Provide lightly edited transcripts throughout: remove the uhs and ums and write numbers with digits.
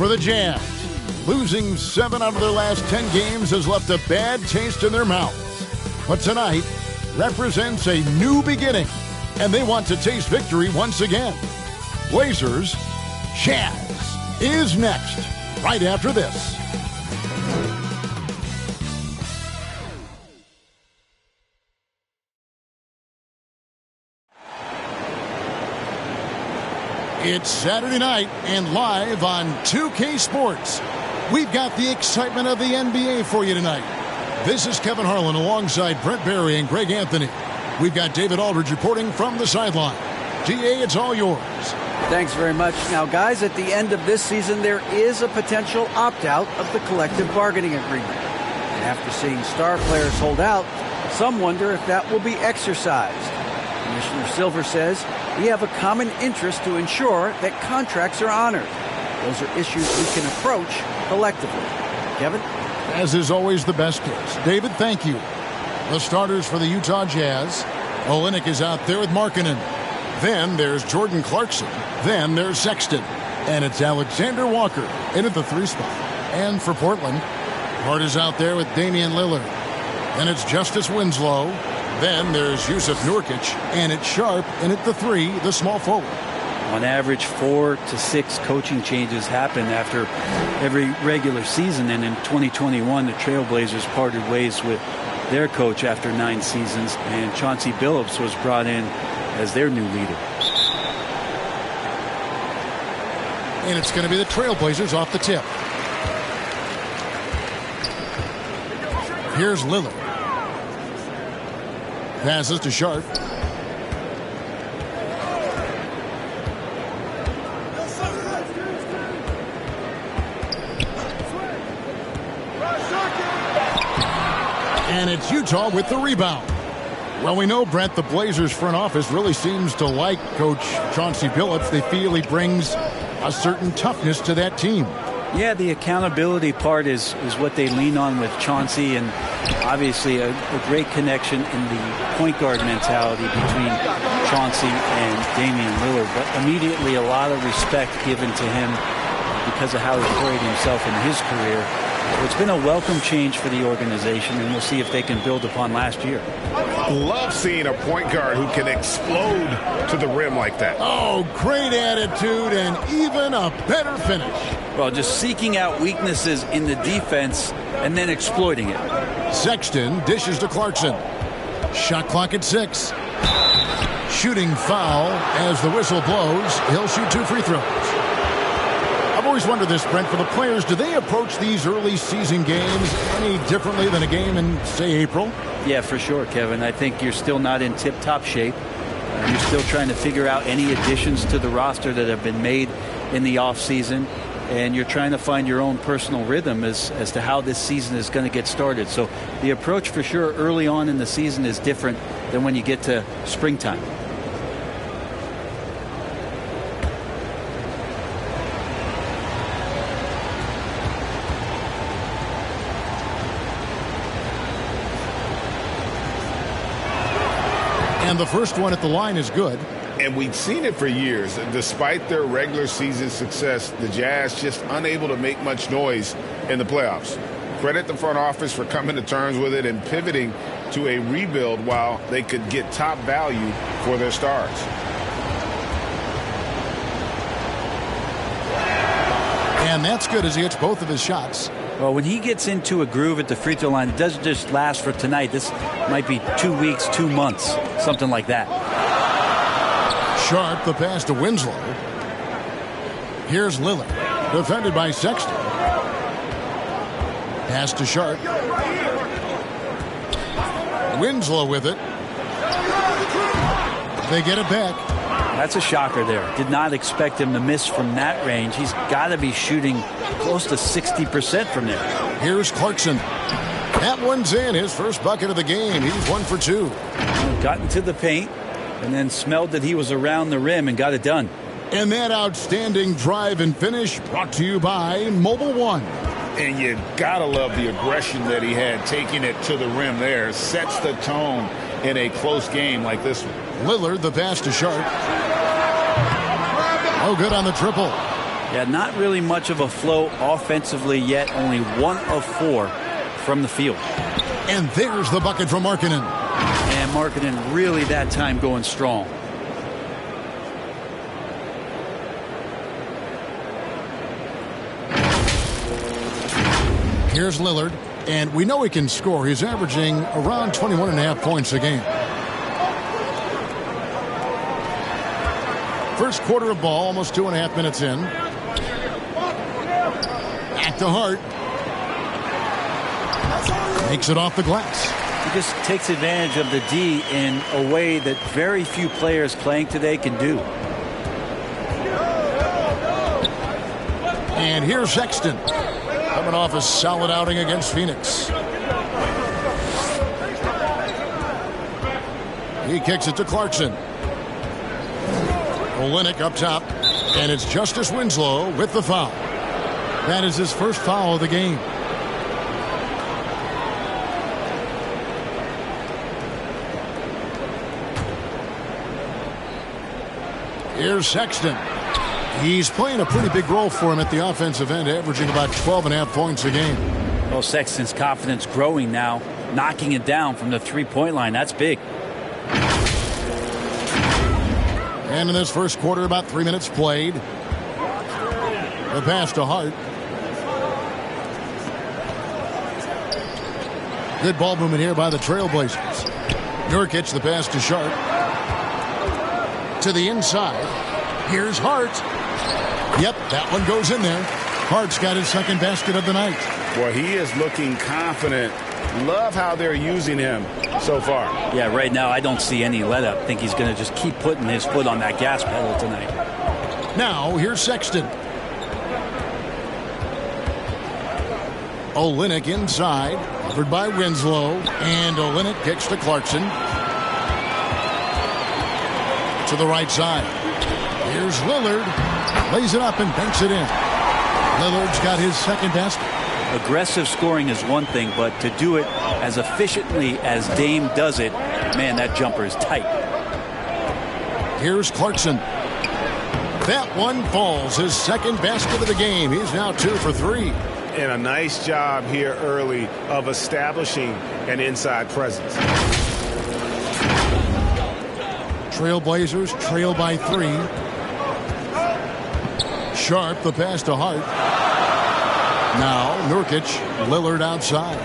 for the Jazz. Losing 7 out of their last 10 games has left a bad taste in their mouths. But tonight represents a new beginning, and they want to taste victory once again. Blazers, Jazz is next, right after this. It's Saturday night and live on 2K Sports. We've got the excitement of the NBA for you tonight. This is Kevin Harlan alongside Brent Barry and Greg Anthony. We've got David Aldridge reporting from the sideline. DA, it's all yours. Thanks very much. Now, guys, at the end of this season, there is a potential opt-out of the collective bargaining agreement. And after seeing star players hold out, some wonder if that will be exercised. Commissioner Silver says we have a common interest to ensure that contracts are honored. Those are issues we can approach collectively. Kevin? As is always the best case. David, thank you. The starters for the Utah Jazz. Olynyk is out there with Markkanen. Then there's Jordan Clarkson. Then there's Sexton. And it's Alexander Walker in at the 3 spot. And for Portland, Hart is out there with Damian Lillard. Then it's Justice Winslow. Then there's Yusuf Nurkic. And it's Sharp in at the 3, the small forward. On average, 4 to 6 coaching changes happen after every regular season. And in 2021, the Trailblazers parted ways with their coach after 9 seasons. And Chauncey Billups was brought in as their new leader. And it's going to be the Trailblazers off the tip. Here's Lillard. Passes to Sharp. And it's Utah with the rebound. Well, we know, Brent, the Blazers front office really seems to like Coach Chauncey Billups. They feel he brings a certain toughness to that team. Yeah, the accountability part is what they lean on with Chauncey, and obviously a great connection in the point guard mentality between Chauncey and Damian Lillard. But immediately a lot of respect given to him because of how he carried himself in his career. So it's been a welcome change for the organization, and we'll see if they can build upon last year. Love seeing a point guard who can explode to the rim like that. Oh, great attitude and even a better finish. Well, just seeking out weaknesses in the defense and then exploiting it. Sexton dishes to Clarkson. Shot clock at 6. Shooting foul as the whistle blows. He'll shoot 2 free throws. I've always wondered this, Brent, for the players, do they approach these early season games any differently than a game in, say, April? Yeah, for sure, Kevin. I think you're still not in tip-top shape. You're still trying to figure out any additions to the roster that have been made in the offseason, and you're trying to find your own personal rhythm as to how this season is going to get started. So the approach for sure early on in the season is different than when you get to springtime. And the first one at the line is good. And we've seen it for years. Despite their regular season success, the Jazz just unable to make much noise in the playoffs. Credit the front office for coming to terms with it and pivoting to a rebuild while they could get top value for their stars. And that's good as he hits both of his shots. Well, when he gets into a groove at the free throw line, it doesn't just last for tonight. This might be 2 weeks, 2 months, something like that. Sharp, the pass to Winslow. Here's Lillard, defended by Sexton. Pass to Sharp. Winslow with it. They get it back. That's a shocker there. Did not expect him to miss from that range. He's got to be shooting close to 60% from there. Here's Clarkson. That one's in, his first bucket of the game. He's 1 for 2. Got into the paint and then smelled that he was around the rim and got it done. And that outstanding drive and finish brought to you by Mobile One. And you gotta love the aggression that he had taking it to the rim there. Sets the tone in a close game like this one. Lillard, the pass to Sharp. Oh, good on the triple. Yeah, not really much of a flow offensively yet. Only 1 of 4 from the field. And there's the bucket from Markkanen. And Markkanen really that time going strong. Here's Lillard, and we know he can score. He's averaging around 21.5 points a game. First quarter of ball, almost 2.5 minutes in. Back to Hart. Makes it off the glass. He just takes advantage of the D in a way that very few players playing today can do. And here's Sexton, coming off a solid outing against Phoenix. He kicks it to Clarkson. Olynyk up top, and it's Justice Winslow with the foul. That is his first foul of the game. Here's Sexton. He's playing a pretty big role for him at the offensive end, averaging about 12.5 points a game. Well, Sexton's confidence growing now, knocking it down from the three-point line. That's big. And in this first quarter, about 3 minutes played. The pass to Hart. Good ball movement here by the Trailblazers. Nurkic, the pass to Sharp. To the inside. Here's Hart. Yep, that one goes in there. Hart's got his second basket of the night. Boy, he is looking confident. Love how they're using him so far. Yeah, right now I don't see any let up. I think he's going to just keep putting his foot on that gas pedal tonight. Now, here's Sexton. Olynyk inside, covered by Winslow, and Olynyk kicks to Clarkson. To the right side. Here's Lillard. Lays it up and banks it in. Lillard's got his second basket. Aggressive scoring is one thing, but to do it as efficiently as Dame does it, man, that jumper is tight. Here's Clarkson. That one falls. His second basket of the game. He's now 2 for 3. And a nice job here early of establishing an inside presence. Trailblazers trail by 3. Sharp, the pass to Hart. Now, Nurkic, Lillard outside.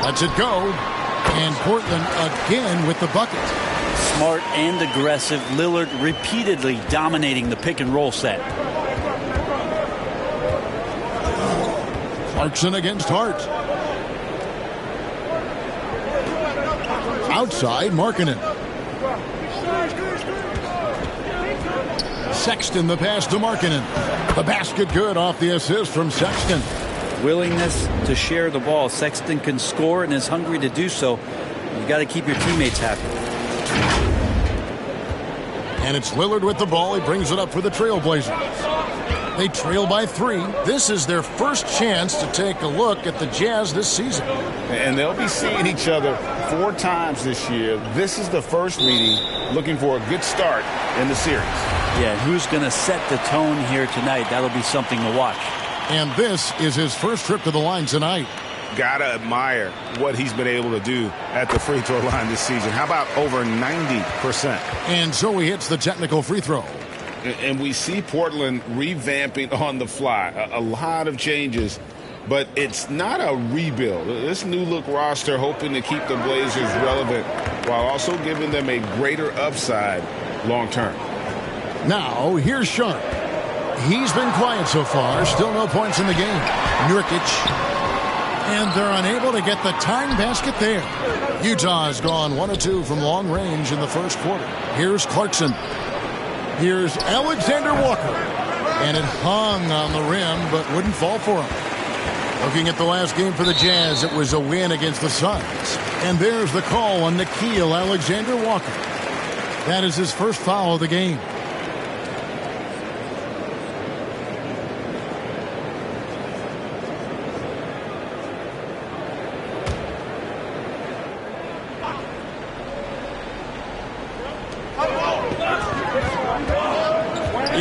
Lets it go. And Portland again with the bucket. Smart and aggressive. Lillard repeatedly dominating the pick and roll set. Clarkson against Hart. Outside, Markkanen. Sexton, the pass to Markkanen. The basket good off the assist from Sexton. Willingness to share the ball. Sexton can score and is hungry to do so. You got to keep your teammates happy. And it's Lillard with the ball. He brings it up for the Trailblazers. They trail by 3. This is their first chance to take a look at the Jazz this season. And they'll be seeing each other 4 times this year. This is the first meeting, looking for a good start in the series. Yeah, who's going to set the tone here tonight? That'll be something to watch. And this is his first trip to the line tonight. Gotta admire what he's been able to do at the free throw line this season. How about over 90%? And so he hits the technical free throw. And we see Portland revamping on the fly. A lot of changes, but it's not a rebuild. This new look roster hoping to keep the Blazers relevant while also giving them a greater upside long term. Now, here's Sharp. He's been quiet so far. Still no points in the game. Nurkic. And they're unable to get the tying basket there. Utah has gone 1 of 2 from long range in the first quarter. Here's Clarkson. Here's Alexander Walker. And it hung on the rim, but wouldn't fall for him. Looking at the last game for the Jazz, it was a win against the Suns. And there's the call on Nickeil Alexander Walker. That is his first foul of the game.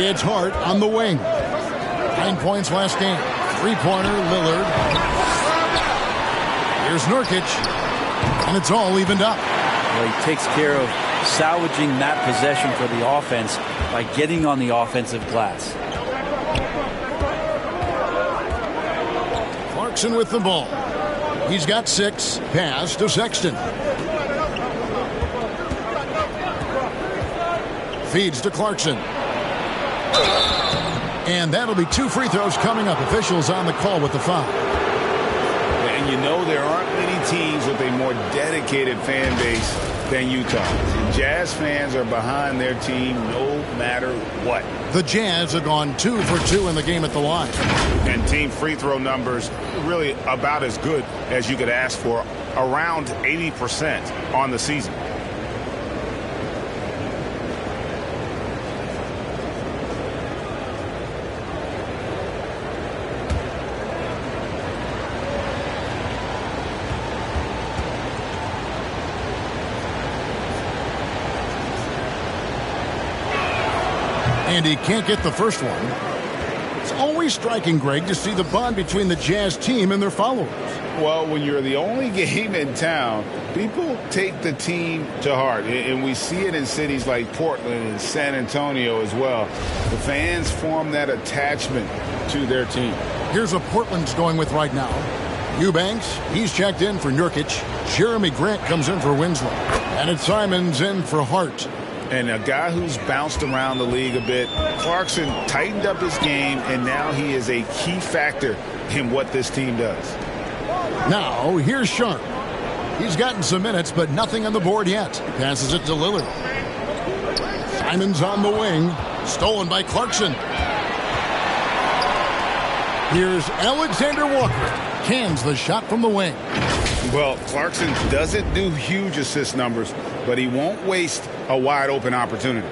It's Hart on the wing. 9 points last game. 3-pointer, Lillard. Here's Nurkic. And it's all evened up. Well, he takes care of salvaging that possession for the offense by getting on the offensive glass. Clarkson with the ball. He's got 6. Pass to Sexton. Feeds to Clarkson. And that'll be 2 free throws coming up. Officials on the call with the foul. And you know there aren't many teams with a more dedicated fan base than Utah. And Jazz fans are behind their team no matter what. The Jazz have gone 2 for 2 in the game at the line. And team free throw numbers really about as good as you could ask for, around 80% on the season. And he can't get the first one. It's always striking, Greg, to see the bond between the Jazz team and their followers. Well, when you're the only game in town, people take the team to heart. And we see it in cities like Portland and San Antonio as well. The fans form that attachment to their team. Here's what Portland's going with right now. Eubanks, he's checked in for Nurkic. Jeremy Grant comes in for Winslow. And it's Simons in for Hart. And a guy who's bounced around the league a bit. Clarkson tightened up his game, and now he is a key factor in what this team does. Now, here's Sharp. He's gotten some minutes, but nothing on the board yet. Passes it to Lillard. Simons on the wing. Stolen by Clarkson. Here's Alexander Walker. Cans the shot from the wing. Well, Clarkson doesn't do huge assist numbers, but he won't waste a wide-open opportunity.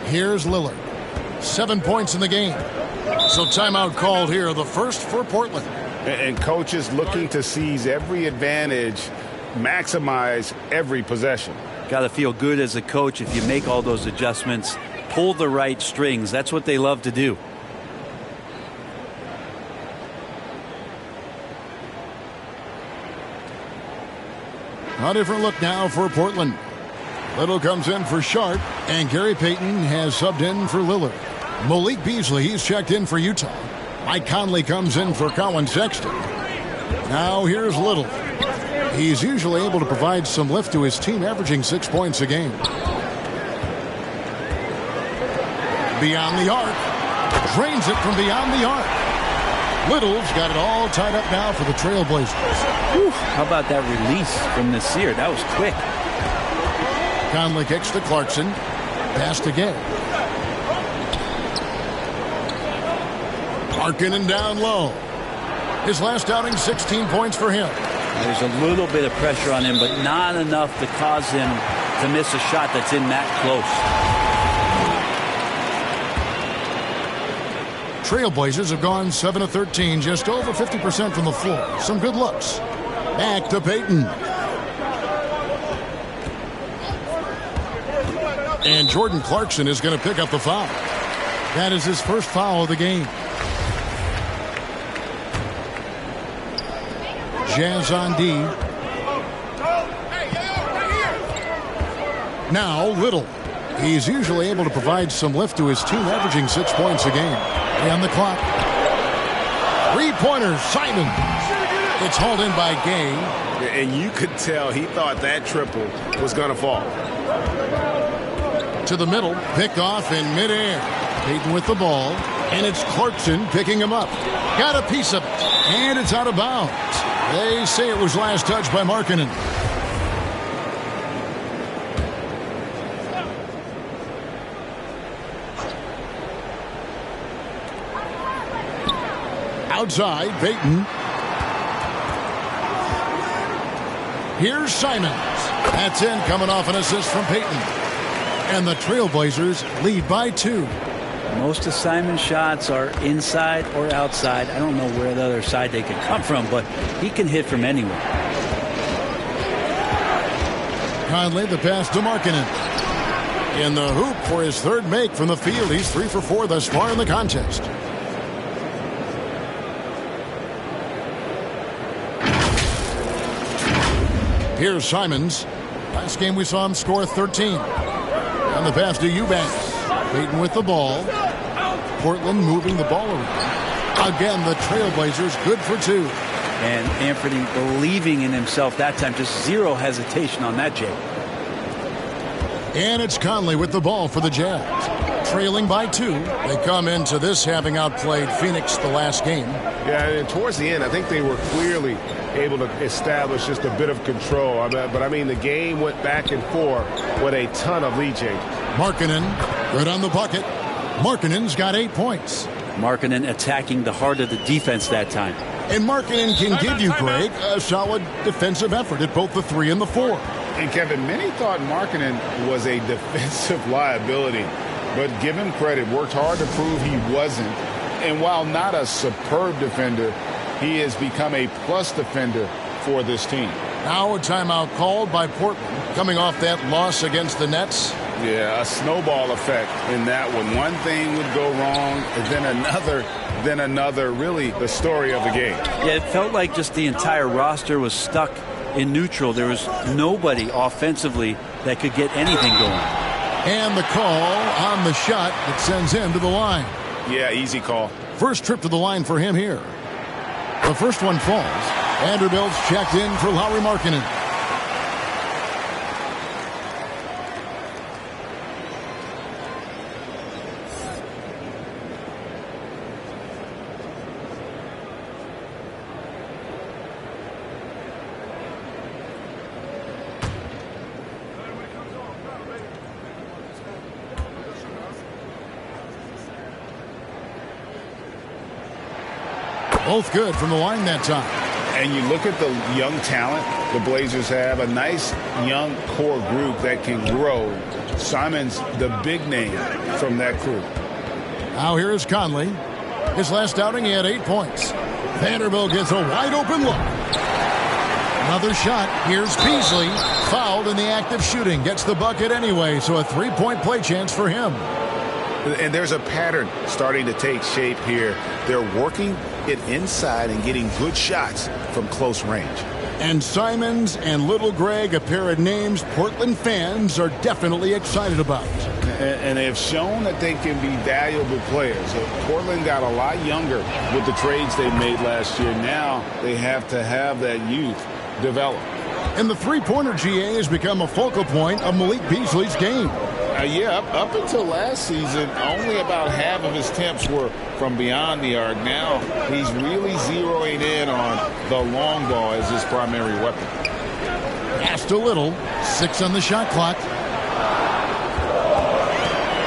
Here's Lillard. 7 points in the game. So timeout called here, the first for Portland. And coaches looking to seize every advantage, maximize every possession. Got to feel good as a coach if you make all those adjustments, pull the right strings. That's what they love to do. A different look now for Portland. Little comes in for Sharp, and Gary Payton has subbed in for Lillard. Malik Beasley, he's checked in for Utah. Mike Conley comes in for Colin Sexton. Now here's Little. He's usually able to provide some lift to his team, averaging 6 points a game. Beyond the arc. Drains it from beyond the arc. Little's got it all tied up now for the Trailblazers. Whew, how about that release from Nasir? That was quick. Conley kicks to Clarkson. Pass to Gay. Markkanen down low. His last outing, 16 points for him. There's a little bit of pressure on him, but not enough to cause him to miss a shot that's in that close. Trailblazers have gone 7 of 13, just over 50% from the floor. Some good looks. Back to Payton. And Jordan Clarkson is going to pick up the foul. That is his first foul of the game. Jazz on D. Now Little. He's usually able to provide some lift to his team, averaging 6 points a game. On the clock. 3-pointer, Simon. It's hauled in by Gay. And you could tell he thought that triple was going to fall. To the middle, picked off in midair. Payton with the ball, and it's Clarkson picking him up. Got a piece of it, and it's out of bounds. They say it was last touched by Markkanen. Outside, Payton. Here's Simons. That's in, coming off an assist from Payton. And the Trailblazers lead by 2. Most of Simon's shots are inside or outside. I don't know where the other side they could come from, but he can hit from anywhere. Conley, the pass to Markkanen. In the hoop for his third make from the field. He's 3 for 4 thus far in the contest. Here's Simons. Last game we saw him score 13. And the pass to Eubanks. Peyton with the ball. Portland moving the ball around. Again, the Trailblazers good for 2. And Anthony believing in himself that time. Just zero hesitation on that, Jay. And it's Conley with the ball for the Jazz. Trailing by 2. They come into this having outplayed Phoenix the last game. Yeah, and towards the end, I think they were clearly able to establish just a bit of control. But I mean, the game went back and forth with a ton of lead changes. Markkanen, good on the bucket. Markkanen's got 8 points. Markkanen attacking the heart of the defense that time. And Markkanen can give you, Greg, a solid defensive effort at both the 3 and the 4. And Kevin, many thought Markkanen was a defensive liability, but give him credit, worked hard to prove he wasn't. And while not a superb defender, he has become a plus defender for this team. Now a timeout called by Portland, coming off that loss against the Nets. Yeah, a snowball effect in that one. One thing would go wrong, and then another, really the story of the game. Yeah, it felt like just the entire roster was stuck in neutral. There was nobody offensively that could get anything going. And the call on the shot that sends him to the line. Yeah, easy call. First trip to the line for him here. The first one falls. Vanderbilt's checked in for Lauri Markkanen. Both good from the line that time. And you look at the young talent the Blazers have, a nice young core group that can grow. Simon's the big name from that group. Now here is Conley. His last outing, he had 8 points. Vanderbilt gets a wide open look. Another shot. Here's Beasley. Fouled in the act of shooting. Gets the bucket anyway, so a 3-point play chance for him. And there's a pattern starting to take shape here. They're working it inside and getting good shots from close range. And Simons and Little Greg, a pair of names Portland fans are definitely excited about. And they have shown that they can be valuable players. Portland got a lot younger with the trades they made last year. Now they have to have that youth develop. And the three-pointer, GA, has become a focal point of Malik Beasley's game. Yeah, up until last season, only about half of his attempts were from beyond the arc. Now he's really zeroing in on the long ball as his primary weapon. Passed a little. 6 on the shot clock.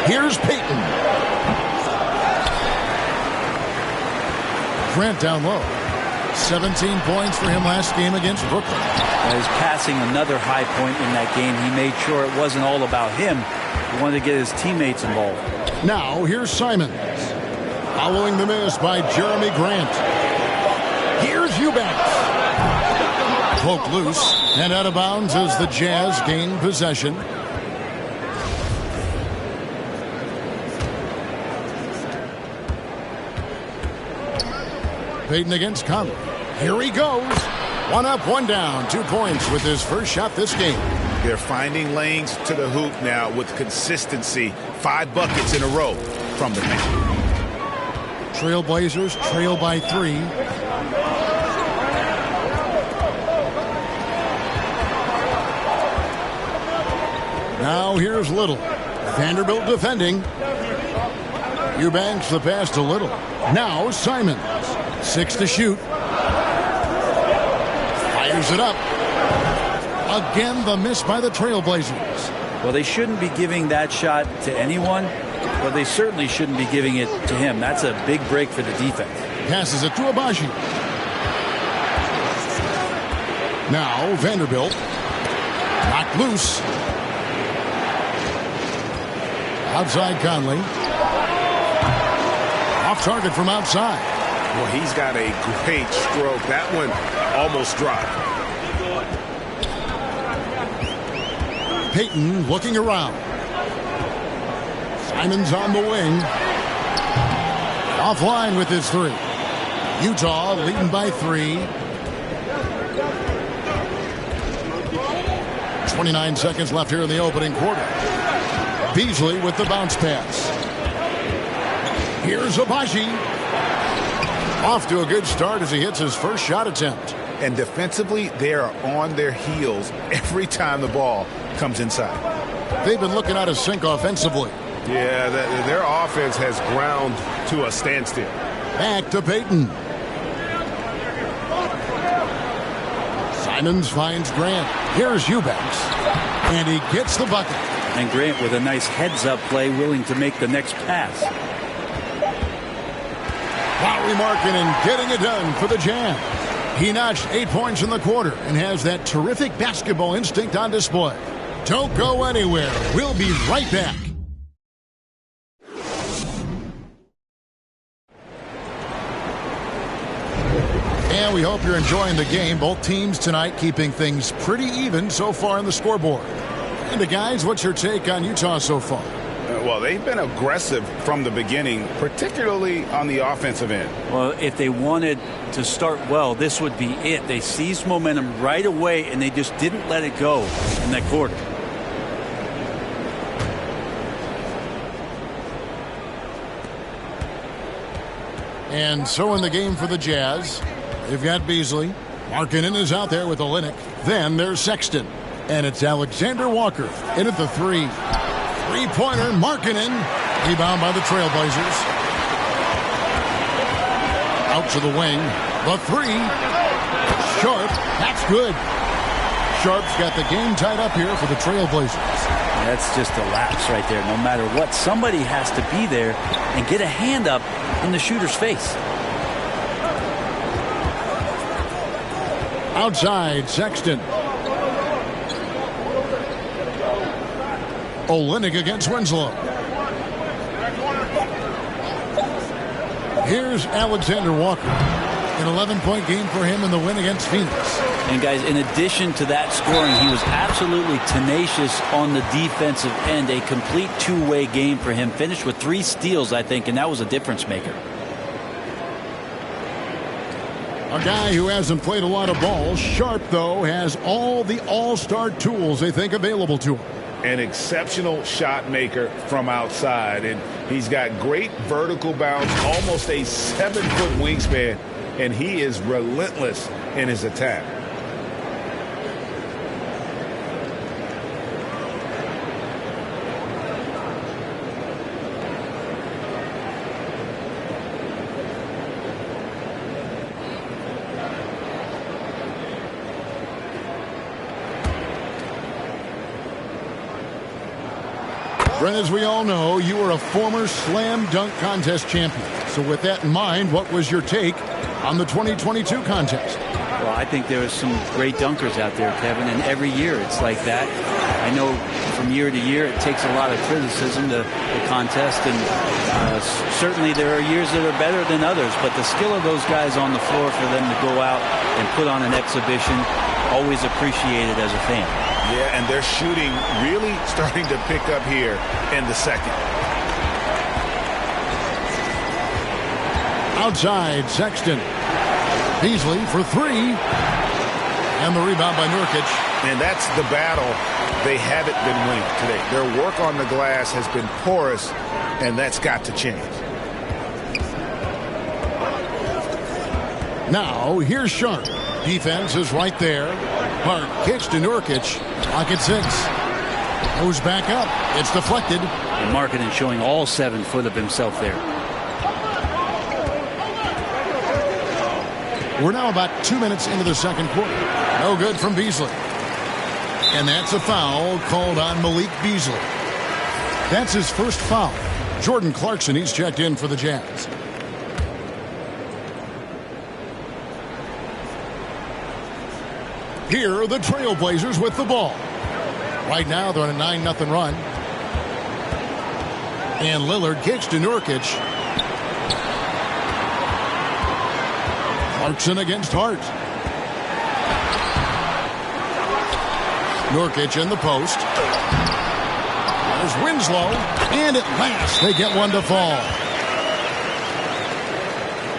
Here's Peyton. Grant down low. 17 points for him last game against Brooklyn. As passing another high point in that game, he made sure it wasn't all about him. He wanted to get his teammates involved. Now here's Simons. Following the miss by Jeremy Grant. Here's Eubanks. Poked loose and out of bounds as the Jazz gain possession. Peyton against Conley. Here he goes. 1 up, 1 down. 2 points with his first shot this game. They're finding lanes to the hoop now with consistency. 5 buckets in a row from the paint. Trailblazers trail by 3. Now here's Little. Vanderbilt defending. Eubanks the pass to Little. Now Simons. 6 to shoot. Fires it up. Again, the miss by the Trailblazers. Well, they shouldn't be giving that shot to anyone, but they certainly shouldn't be giving it to him. That's a big break for the defense. Passes it to Abaji. Now Vanderbilt. Knocked loose. Outside Conley. Off target from outside. Well, he's got a great stroke. That one almost dropped. Peyton looking around. Simon's on the wing. Offline with his three. Utah leading by 3. 29 seconds left here in the opening quarter. Beasley with the bounce pass. Here's Abaji. Off to a good start as he hits his first shot attempt. And defensively, they are on their heels every time the ball comes inside. They've been looking out of sync offensively. Yeah, their offense has ground to a standstill. Back to Peyton. Simons finds Grant. Here's Eubanks. And he gets the bucket. And Grant with a nice heads-up play, willing to make the next pass. Lauri Markkanen getting it done for the Jam. He notched 8 points in the quarter and has that terrific basketball instinct on display. Don't go anywhere. We'll be right back. And we hope you're enjoying the game. Both teams tonight keeping things pretty even so far on the scoreboard. And guys, what's your take on Utah so far? Well, they've been aggressive from the beginning, particularly on the offensive end. Well, if they wanted to start well, this would be it. They seized momentum right away, and they just didn't let it go in that quarter. And so in the game for the Jazz, they've got Beasley. Markkanen is out there with Olynyk. Then there's Sexton. And it's Alexander Walker in at the 3. Three-pointer, Markkanen. Rebound by the Trailblazers. Out to the wing. The 3. Sharp. That's good. Sharp's got the game tied up here for the Trailblazers. That's just a lapse right there. No matter what, somebody has to be there and get a hand up in the shooter's face. Outside, Sexton. Olynyk against Winslow. Here's Alexander Walker. An 11-point game for him in the win against Phoenix. And guys, in addition to that scoring, he was absolutely tenacious on the defensive end. A complete two-way game for him. Finished with 3 steals, I think, and that was a difference maker. A guy who hasn't played a lot of ball. Sharp, though, has all the all-star tools they think available to him. An exceptional shot maker from outside, and he's got great vertical bounce, almost a 7-foot wingspan, and he is relentless in his attack. Brent, as we all know, you were a former slam dunk contest champion. So with that in mind, what was your take on the 2022 contest? Well, I think there are some great dunkers out there, Kevin, and every year it's like that. I know from year to year it takes a lot of criticism, the contest, and certainly there are years that are better than others, but the skill of those guys on the floor for them to go out and put on an exhibition, always appreciated as a fan. Yeah, and their shooting really starting to pick up here in the second. Outside, Sexton. Beasley for 3. And the rebound by Nurkic. And that's the battle they haven't been winning today. Their work on the glass has been porous, and that's got to change. Now, here's Sharp. Defense is right there. Hart kicks to Nurkic. Clock at 6. Goes back up. It's deflected. And Markkanen showing all 7 foot of himself there. We're now about 2 minutes into the second quarter. No good from Beasley. And that's a foul called on Malik Beasley. That's his first foul. Jordan Clarkson, he's checked in for the Jazz. Here are the Trailblazers with the ball. Right now they're on a 9-0 run. And Lillard kicks to Nurkic. Clarkson against Hart. Nurkic in the post. There's Winslow, and at last they get one to fall.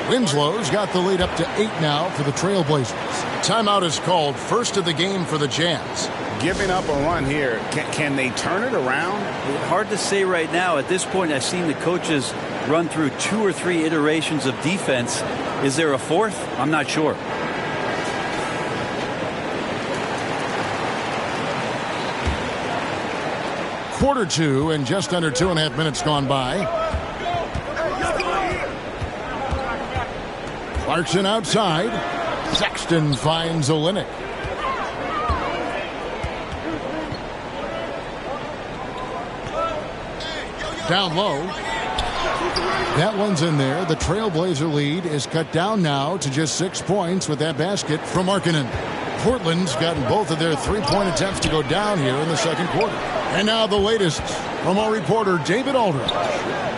Winslow's got the lead up to 8 now for the Trailblazers. Timeout is called, first of the game for the Jazz. Giving up a run here, can they turn it around? Hard to say right now. At this point, I've seen the coaches run through 2 or 3 iterations of defense. Is there a fourth? I'm not sure. Quarter 2 and just under 2.5 minutes gone by. Clarkson outside. Sexton finds Olynyk. Down low. That one's in there. The Trailblazer lead is cut down now to just 6 points with that basket from Markkanen. Portland's gotten both of their 3-point attempts to go down here in the second quarter. And now the latest from our reporter, David Aldridge.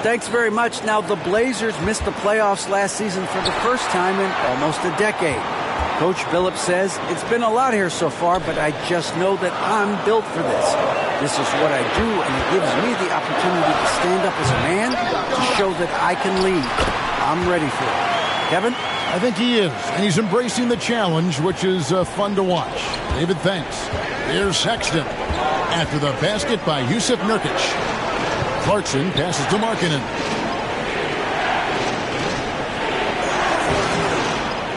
Thanks very much. Now, the Blazers missed the playoffs last season for the first time in almost a decade. Coach Billups says, it's been a lot here so far, but I just know that I'm built for this. This is what I do, and it gives me the opportunity to stand up as a man to show that I can lead. I'm ready for it. Kevin? I think he is, and he's embracing the challenge, which is fun to watch. David, thanks. Here's Sexton. After the basket by Yusuf Nurkic. Clarkson passes to Markkanen.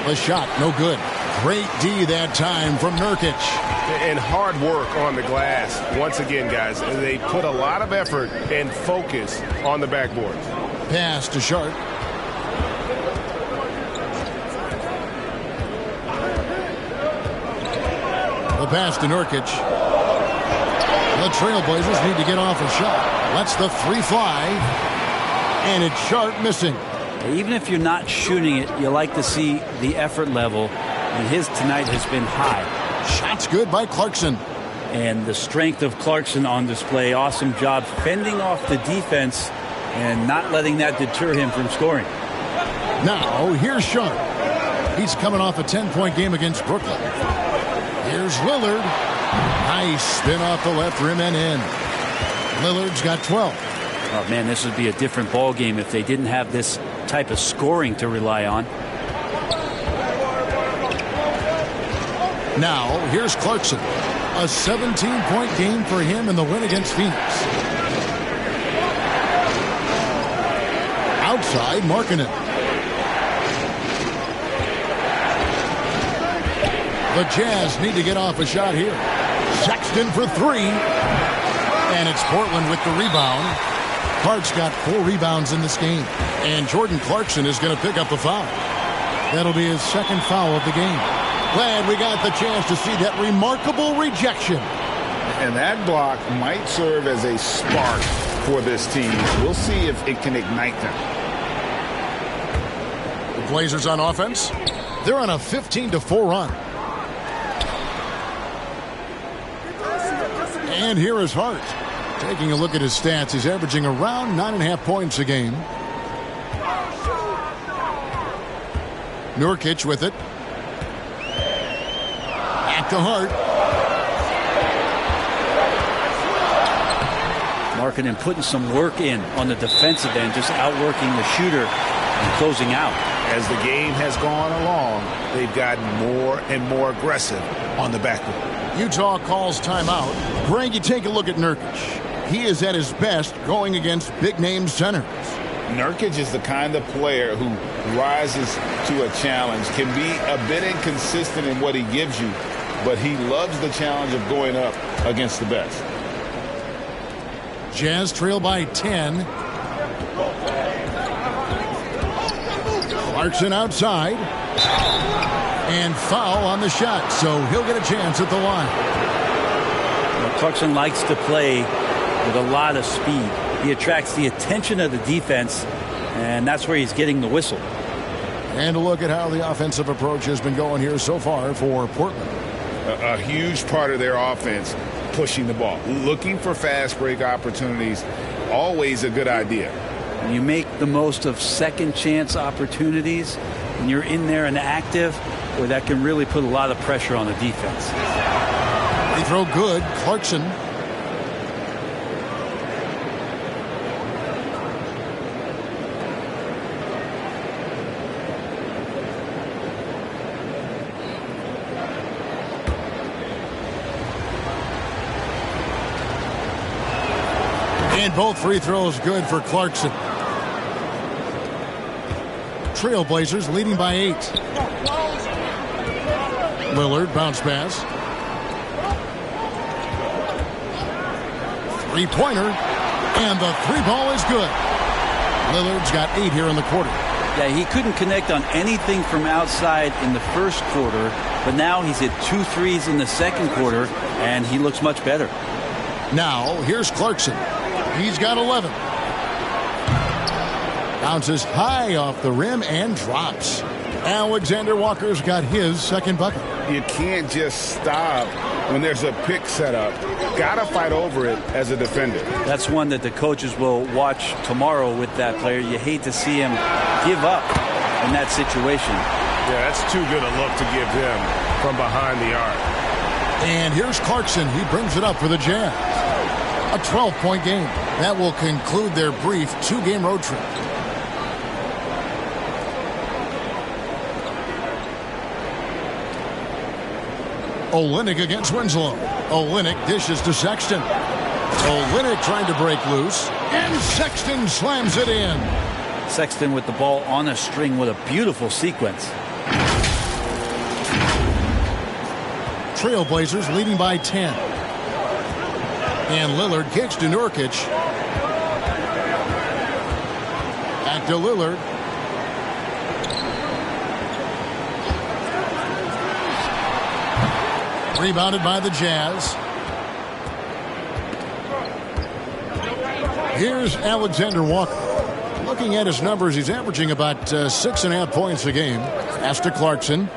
The shot, no good. Great D that time from Nurkic. And hard work on the glass. Once again, guys, they put a lot of effort and focus on the backboard. Pass to Sharp. The pass to Nurkic. The Trailblazers need to get off a shot. Lets the 3 fly. And it's Sharp missing. Even if you're not shooting it, you like to see the effort level. And his tonight has been high. Shot's good by Clarkson. And the strength of Clarkson on display. Awesome job fending off the defense and not letting that deter him from scoring. Now, here's Sharp. He's coming off a 10-point game against Brooklyn. Here's Lillard. Nice spin off the left rim and in. Lillard's got 12. Oh, man, this would be a different ball game if they didn't have this type of scoring to rely on. Now, here's Clarkson. A 17-point game for him in the win against Phoenix. Outside, Markkanen. The Jazz need to get off a shot here. Sexton for 3. And it's Portland with the rebound. Clark's got 4 rebounds in this game. And Jordan Clarkson is going to pick up a foul. That'll be his second foul of the game. Glad we got the chance to see that remarkable rejection. And that block might serve as a spark for this team. We'll see if it can ignite them. The Blazers on offense. They're on a 15-4 run. And here is Hart. Taking a look at his stats, he's averaging around 9.5 points a game. Nurkic with it. Back to Hart. Markkanen putting some work in on the defensive end, just outworking the shooter and closing out. As the game has gone along, they've gotten more and more aggressive on the backboard. Utah calls timeout. Greg, you take a look at Nurkic. He is at his best going against big-name centers. Nurkic is the kind of player who rises to a challenge, can be a bit inconsistent in what he gives you, but he loves the challenge of going up against the best. Jazz trail by 10. Clarkson outside. And foul on the shot, so he'll get a chance at the line. Well, Clarkson likes to play with a lot of speed. He attracts the attention of the defense, and that's where he's getting the whistle. And a look at how the offensive approach has been going here so far for Portland. A huge part of their offense, pushing the ball, looking for fast break opportunities, always a good idea. When you make the most of second chance opportunities, and you're in there and active, well, that can really put a lot of pressure on the defense. Free throw good. Clarkson. And both free throws good for Clarkson. Trailblazers leading by 8. Lillard bounce pass. Three-pointer. And the three ball is good. Lillard's got 8 here in the quarter. Yeah, he couldn't connect on anything from outside in the first quarter, but now he's hit 2 threes in the second quarter, and he looks much better. Now, here's Clarkson. He's got 11. Bounces high off the rim and drops. Alexander Walker's got his second bucket. You can't just stop when there's a pick set up. Got to fight over it as a defender. That's one that the coaches will watch tomorrow with that player. You hate to see him give up in that situation. Yeah, that's too good a look to give him from behind the arc. And here's Clarkson. He brings it up for the Jazz. A 12-point game. That will conclude their brief 2-game road trip. Olynyk against Winslow. Olynyk dishes to Sexton. Olynyk trying to break loose. And Sexton slams it in. Sexton with the ball on a string with a beautiful sequence. Trailblazers leading by 10. And Lillard kicks to Nurkic. Back to Lillard. Rebounded by the Jazz. Here's Alexander Walker. Looking at his numbers, he's averaging about 6.5 points a game. Pass to Clarkson.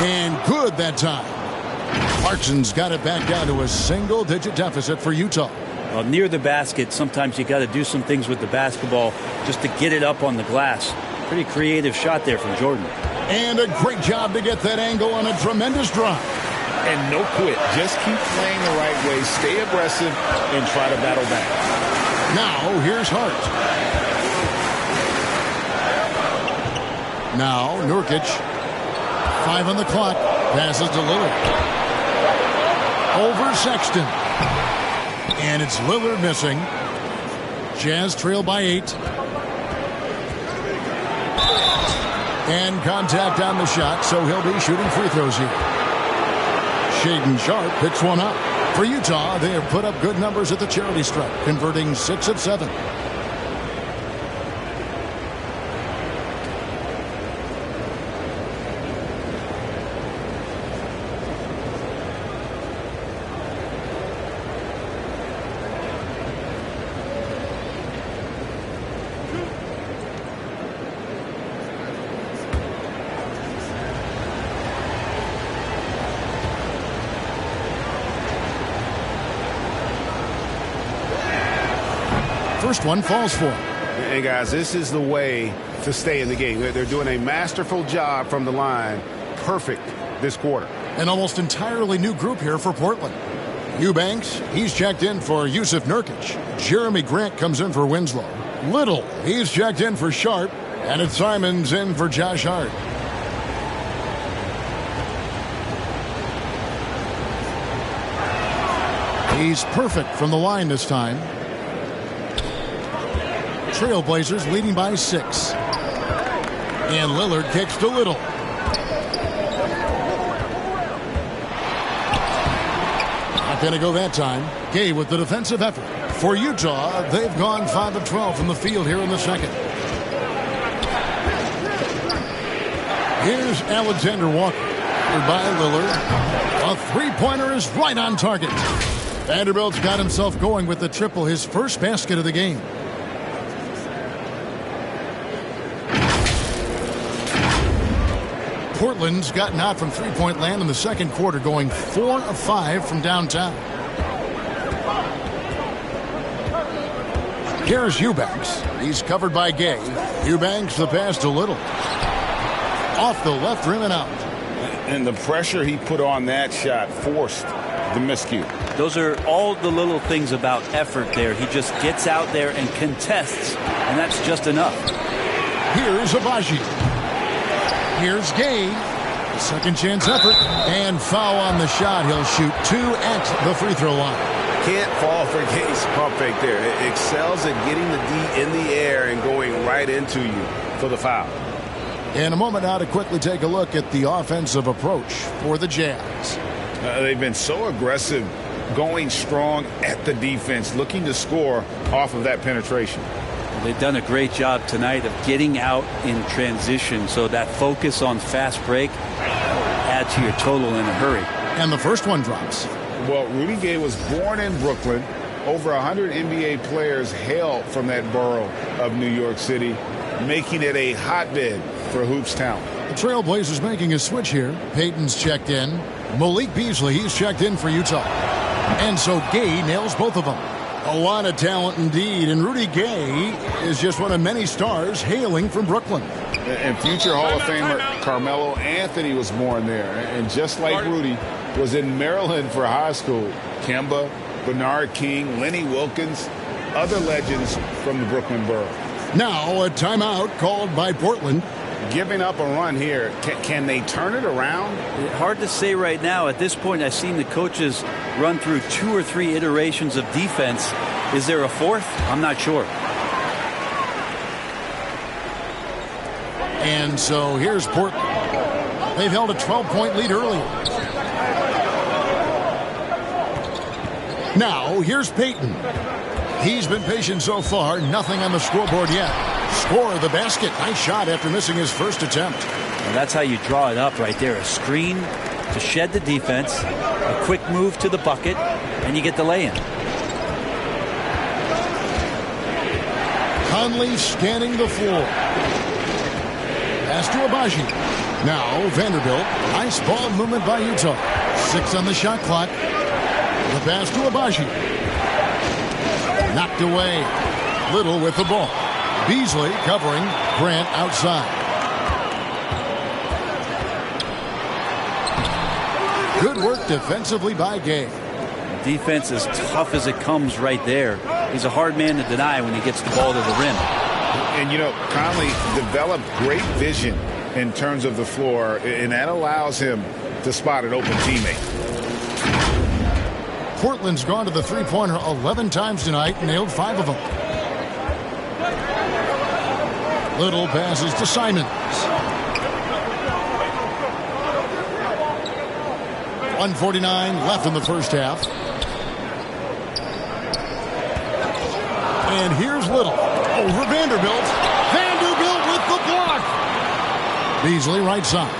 And good that time. Clarkson's got it back down to a single-digit deficit for Utah. Well, near the basket, sometimes you got to do some things with the basketball just to get it up on the glass. Pretty creative shot there from Jordan. And a great job to get that angle on a tremendous drive. And no quit. Just keep playing the right way. Stay aggressive and try to battle back. Now, here's Hart. Now, Nurkic. 5 on the clock. Passes to Lillard. Over Sexton. And it's Lillard missing. Jazz trail by 8. And contact on the shot, so he'll be shooting free throws here. Shaedon Sharpe picks one up. For Utah, they have put up good numbers at the charity stripe, converting 6 of 7. First one falls for him. And guys, this is the way to stay in the game. They're doing a masterful job from the line. Perfect this quarter. An almost entirely new group here for Portland. Eubanks, he's checked in for Yusuf Nurkic. Jeremy Grant comes in for Winslow. Little, he's checked in for Sharpe. And it's Simons in for Josh Hart. He's perfect from the line this time. Trailblazers leading by 6. And Lillard kicks to Little. Not going to go that time. Gay with the defensive effort. For Utah, they've gone 5 of 12 from the field here in the second. Here's Alexander Walker. By Lillard. A three-pointer is right on target. Vanderbilt's got himself going with the triple, his first basket of the game. Portland's gotten out from three-point land in the second quarter, going 4 of 5 from downtown. Here's Eubanks. He's covered by Gay. Eubanks the pass to Little. Off the left rim and out. And the pressure he put on that shot forced the miscue. Those are all the little things about effort there. He just gets out there and contests, and that's just enough. Here's Abaji. Here's Gay. Second chance effort. And foul on the shot. He'll shoot 2 at the free throw line. Can't fall for Gay's pump fake there. It excels at getting the D in the air and going right into you for the foul. In a moment now to quickly take a look at the offensive approach for the Jazz. They've been so aggressive, going strong at the defense, looking to score off of that penetration. They've done a great job tonight of getting out in transition, so that focus on fast break add to your total in a hurry. And the first one drops. Well, Rudy Gay was born in Brooklyn. Over 100 NBA players hail from that borough of New York City, making it a hotbed for hoops talent. The Trailblazers making a switch here. Payton's checked in. Malik Beasley, he's checked in for Utah. And so Gay nails both of them. A lot of talent indeed. And Rudy Gay is just one of many stars hailing from Brooklyn. And future Hall of Famer Carmelo Anthony was born there. And just like Rudy, was in Maryland for high school. Kemba, Bernard King, Lenny Wilkins, other legends from the Brooklyn borough. Now a timeout called by Portland. Giving up a run here. Can they turn it around? Hard to say right now. At this point, I've seen the coaches run through 2 or 3 iterations of defense. Is there a fourth? I'm not sure. And so here's Portland. They've held a 12-point lead earlier. Now here's Payton. He's been patient so far. Nothing on the scoreboard yet. Score the basket. Nice shot after missing his first attempt. And that's how you draw it up right there. A screen to shed the defense, a quick move to the bucket, and you get the lay-in. Conley scanning the floor. Pass to Abaji. Now Vanderbilt. Nice ball movement by Utah. 6 on the shot clock. The pass to Abaji. Knocked away. Little with the ball. Beasley covering. Grant outside. Good work defensively by Gay. Defense as tough as it comes right there. He's a hard man to deny when he gets the ball to the rim. And, you know, Conley developed great vision in terms of the floor, and that allows him to spot an open teammate. Portland's gone to the three-pointer 11 times tonight, nailed 5 of them. Little passes to Simons. 1:49 left in the first half. And here's Little over Vanderbilt. Vanderbilt with the block. Beasley right side.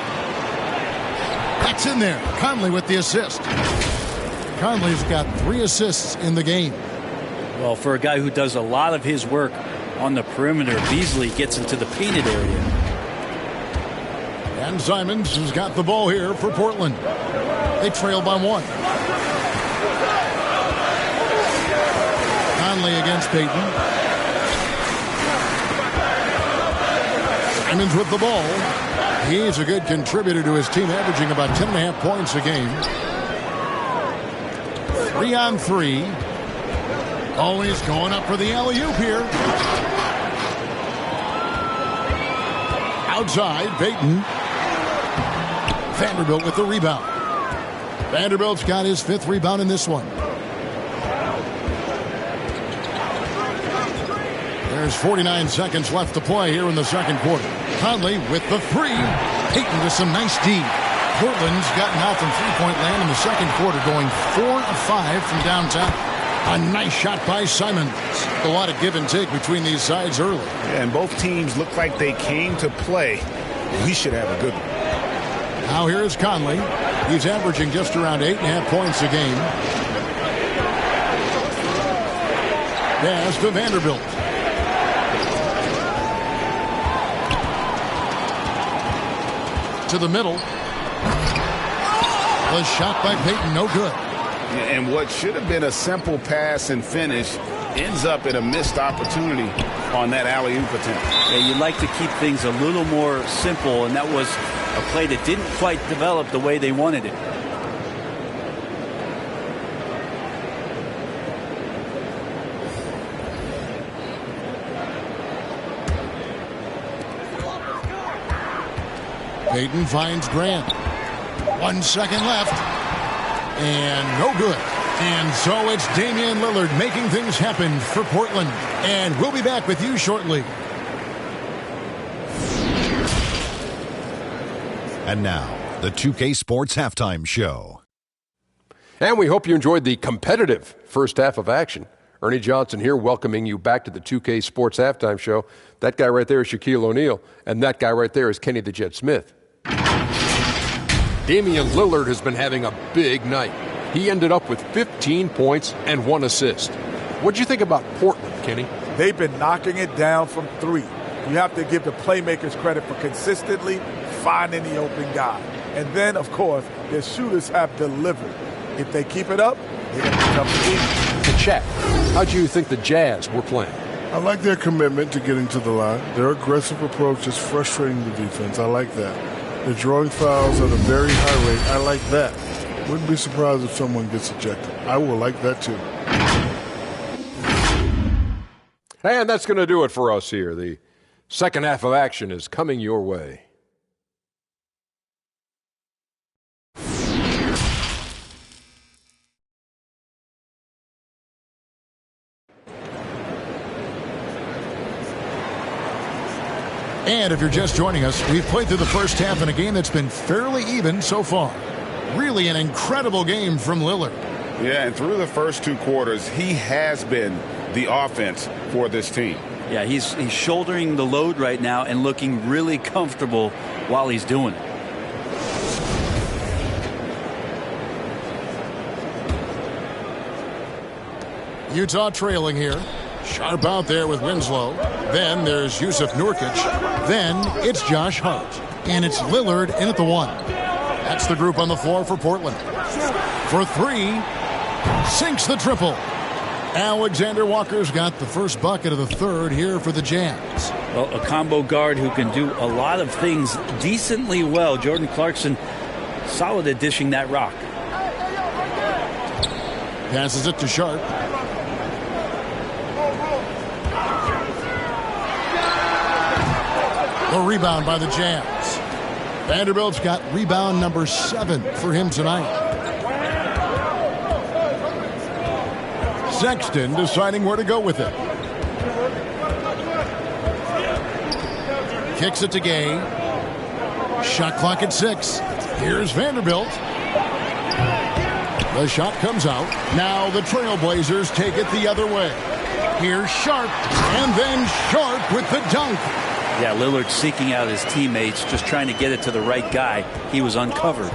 That's in there. Conley with the assist. Conley's got 3 assists in the game. Well, for a guy who does a lot of his work on the perimeter, Beasley gets into the painted area. And Simons has got the ball here for Portland. They trail by 1. Conley against Payton. Simons with the ball. He's a good contributor to his team, averaging about 10.5 points a game. 3 on 3. Always going up for the alley-oop here. Outside, Payton. Vanderbilt with the rebound. Vanderbilt's got his 5th rebound in this one. There's 49 seconds left to play here in the second quarter. Conley with the 3. Payton with some nice D. Portland's gotten out from three-point land in the second quarter, going 4 of 5 from downtown. A nice shot by Simons. A lot of give and take between these sides early. And both teams look like they came to play. We should have a good one. Now here is Conley. He's averaging just around 8.5 points a game. Pass to Vanderbilt. To the middle. The shot by Payton, no good. And what should have been a simple pass and finish ends up in a missed opportunity on that alley-oop attempt. Yeah, you'd like to keep things a little more simple, and that was a play that didn't quite develop the way they wanted it. Payton finds Grant. 1 second left. And no good. And so it's Damian Lillard making things happen for Portland. And we'll be back with you shortly. And now, the 2K Sports Halftime Show. And we hope you enjoyed the competitive first half of action. Ernie Johnson here, welcoming you back to the 2K Sports Halftime Show. That guy right there is Shaquille O'Neal, and that guy right there is Kenny the Jet Smith. Damian Lillard has been having a big night. He ended up with 15 points and 1 assist. What'd you think about Portland, Kenny? They've been knocking it down from 3. You have to give the playmakers credit for consistently finding the open guy. And then, of course, their shooters have delivered. If they keep it up, they're going to be tough to beat. To chat, how do you think the Jazz were playing? I like their commitment to getting to the line. Their aggressive approach is frustrating the defense. I like that. They're drawing fouls at a very high rate. I like that. Wouldn't be surprised if someone gets ejected. I will like that too. And that's going to do it for us here. The second half of action is coming your way. And if you're just joining us, we've played through the first half in a game that's been fairly even so far. Really an incredible game from Lillard. Yeah, and through the first 2 quarters, he has been the offense for this team. Yeah, he's shouldering the load right now and looking really comfortable while he's doing it. Utah trailing here. Sharp out there with Winslow. Then there's Yusuf Nurkic. Then it's Josh Hart. And it's Lillard in at the 1. That's the group on the floor for Portland. For 3, sinks the triple. Alexander Walker's got the first bucket of the third here for the Jazz. Well, a combo guard who can do a lot of things decently well. Jordan Clarkson, solid at dishing that rock. Passes it to Sharp. The rebound by the Jazz. Vanderbilt's got rebound number 7 for him tonight. Sexton deciding where to go with it. Kicks it to Gay. Shot clock at 6. Here's Vanderbilt. The shot comes out. Now the Trailblazers take it the other way. Here's Sharp. And then Sharp with the dunk. Yeah, Lillard seeking out his teammates, just trying to get it to the right guy. He was uncovered.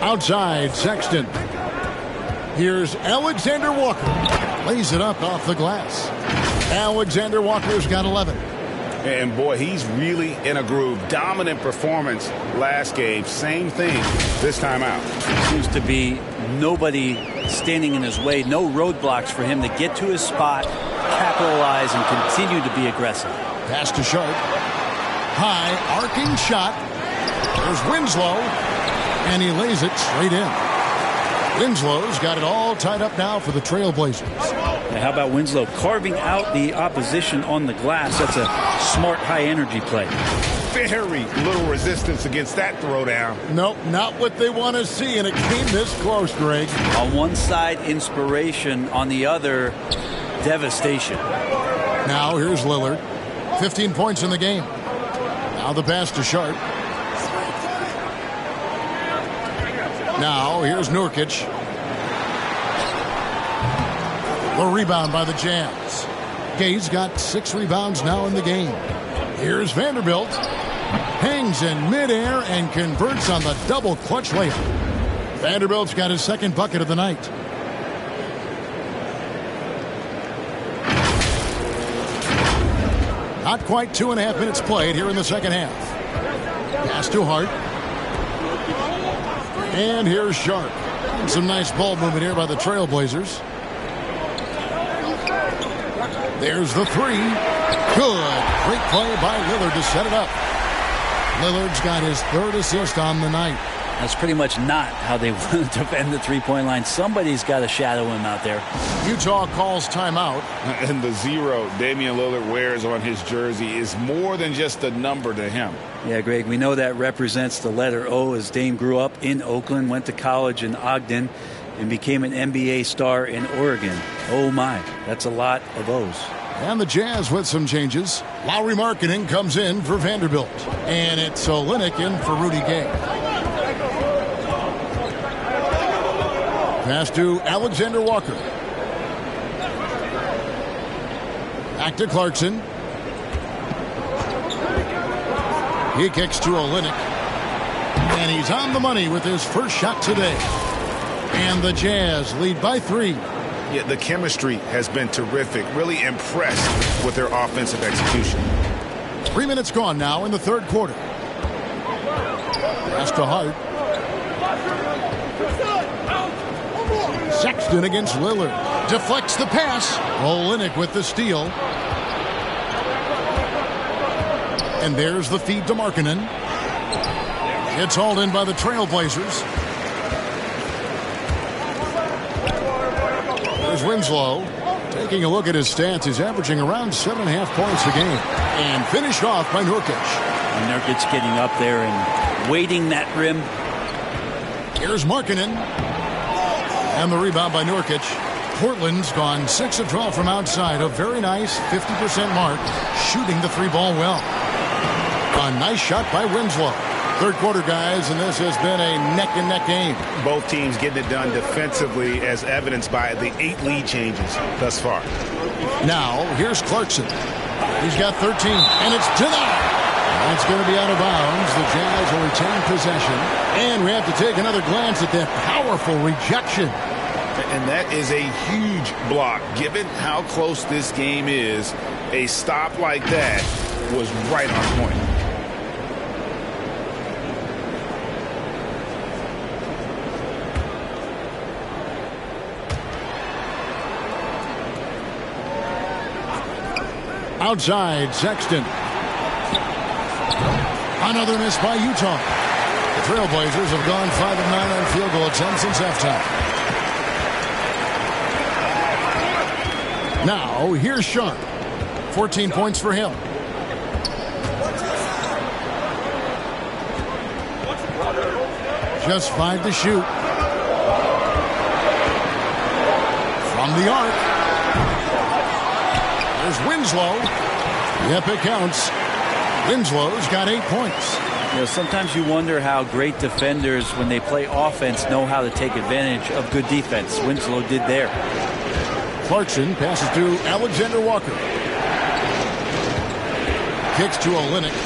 Outside, Sexton. Here's Alexander Walker. Lays it up off the glass. Alexander Walker's got 11. And boy, he's really in a groove. Dominant performance last game. Same thing this time out. Seems to be nobody standing in his way. No roadblocks for him to get to his spot, capitalize, and continue to be aggressive. Pass to Sharp. High, arcing shot. There's Winslow. And he lays it straight in. Winslow's got it all tied up now for the Trailblazers. And how about Winslow carving out the opposition on the glass? That's a smart, high-energy play. Very little resistance against that throwdown. Nope, not what they want to see, and it came this close, Greg. On one side, inspiration. On the other, devastation. Now here's Lillard. 15 points in the game. Now the pass to Sharp. Now here's Nurkic. The rebound by the Jazz. Gay's got 6 rebounds now in the game. Here's Vanderbilt. Hangs in midair and converts on the double clutch layup. Vanderbilt's got his second bucket of the night. Not quite 2.5 minutes played here in the second half. Pass to Hart. And here's Sharp. Some nice ball movement here by the Trailblazers. There's the 3. Good. Great play by Lillard to set it up. Lillard's got his 3rd assist on the night. That's pretty much not how they want to defend the three-point line. Somebody's got to shadow him out there. Utah calls timeout. And the 0 Damian Lillard wears on his jersey is more than just a number to him. Yeah, Greg, we know that represents the letter O, as Dame grew up in Oakland, went to college in Ogden, and became an NBA star in Oregon. Oh my, that's a lot of O's. And the Jazz with some changes. Lauri Markkanen comes in for Vanderbilt. And it's Olynyk in for Rudy Gay. Pass to Alexander Walker. Back to Clarkson. He kicks to Olynyk. And he's on the money with his first shot today. And the Jazz lead by 3. Yeah, the chemistry has been terrific. Really impressed with their offensive execution. 3 minutes gone now in the third quarter. Pass to Hart. Sexton against Lillard. Deflects the pass. Olynyk with the steal. And there's the feed to Markkanen. It's hauled in by the Trailblazers. There's Winslow. Taking a look at his stats, he's averaging around 7.5 points a game. And finished off by Nurkic. And Nurkic getting up there and weighting that rim. Here's Markkanen. And the rebound by Nurkic. Portland's gone 6 of 12 from outside. A very nice 50% mark. Shooting the 3-ball well. A nice shot by Winslow. Third quarter, guys, and this has been a neck-and-neck game. Both teams getting it done defensively, as evidenced by the 8 lead changes thus far. Now, here's Clarkson. He's got 13, and it's denied. That's going to be out of bounds. The Jazz will retain possession. And we have to take another glance at that powerful rejection. And that is a huge block. Given how close this game is, a stop like that was right on point. Outside, Sexton. Another miss by Utah. The Trailblazers have gone 5 of 9 on field goal attempts since halftime. Now, here's Sharp. 14 points for him. Just 5 to shoot. From the arc. There's Winslow. Yep, it counts. Winslow's got 8 points. You know, sometimes you wonder how great defenders, when they play offense, know how to take advantage of good defense. Winslow did there. Clarkson passes to Alexander Walker. Kicks to Olynyk.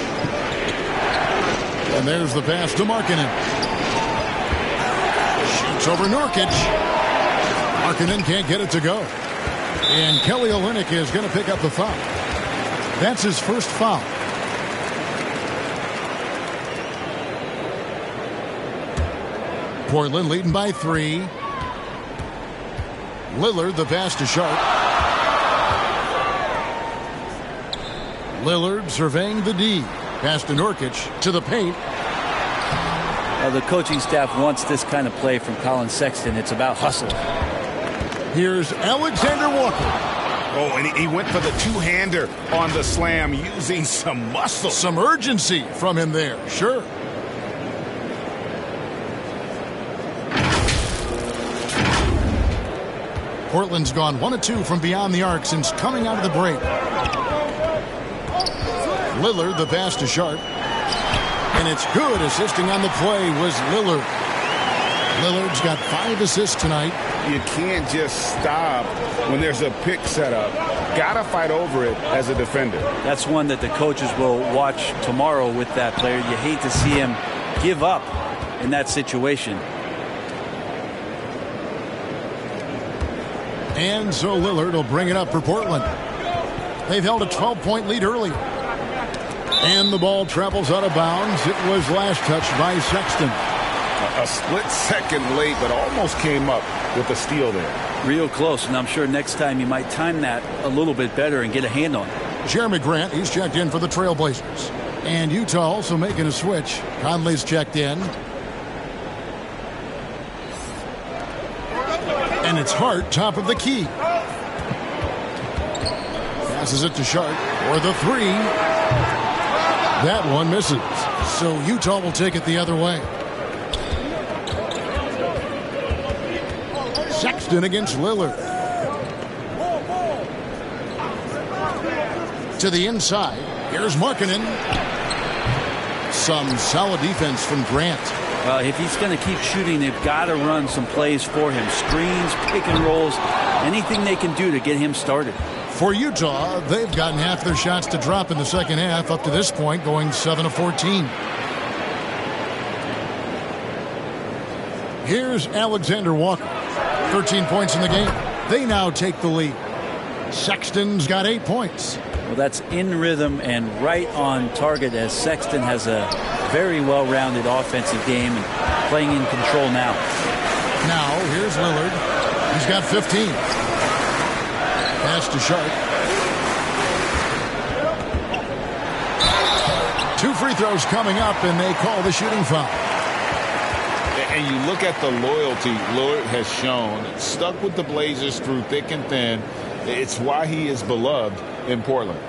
And there's the pass to Markkanen. Shoots over Nurkic. Markkanen can't get it to go. And Kelly Olynyk is going to pick up the foul. That's his first foul. Portland leading by 3. Lillard, the pass to Sharp. Lillard surveying the D. Pass to Nurkic to the paint. The coaching staff wants this kind of play from Colin Sexton. It's about hustle. Here's Alexander Walker. Oh, and he went for the two-hander on the slam, using some muscle. Some urgency from him there, sure. Portland's gone 1 of 2 from beyond the arc since coming out of the break. Lillard, the pass to Sharp. And it's good. Assisting on the play was Lillard. Lillard's got 5 assists tonight. You can't just stop when there's a pick set up. Gotta fight over it as a defender. That's one that the coaches will watch tomorrow with that player. You hate to see him give up in that situation. And so Lillard will bring it up for Portland. They've held a 12-point lead early. And the ball travels out of bounds. It was last touched by Sexton. A split second late, but almost came up with a steal there. Real close, and I'm sure next time you might time that a little bit better and get a hand on it. Jeremy Grant, he's checked in for the Trailblazers. And Utah also making a switch. Conley's checked in. And it's Hart, top of the key. Passes it to Sharp for the three. That one misses. So Utah will take it the other way. Sexton against Lillard. To the inside. Here's Markkanen. Some solid defense from Grant. Well, if he's going to keep shooting, they've got to run some plays for him. Screens, pick and rolls, anything they can do to get him started. For Utah, they've gotten half their shots to drop in the second half up to this point, going 7 of 14. Here's Alexander Walker. 13 points in the game. They now take the lead. Sexton's got 8 points. Well, that's in rhythm and right on target, as Sexton has a very well-rounded offensive game and playing in control now. Now, here's Lillard. He's got 15. Pass to Sharp. 2 free throws coming up, and they call the shooting foul. And you look at the loyalty Lillard has shown, stuck with the Blazers through thick and thin. It's why he is beloved in Portland.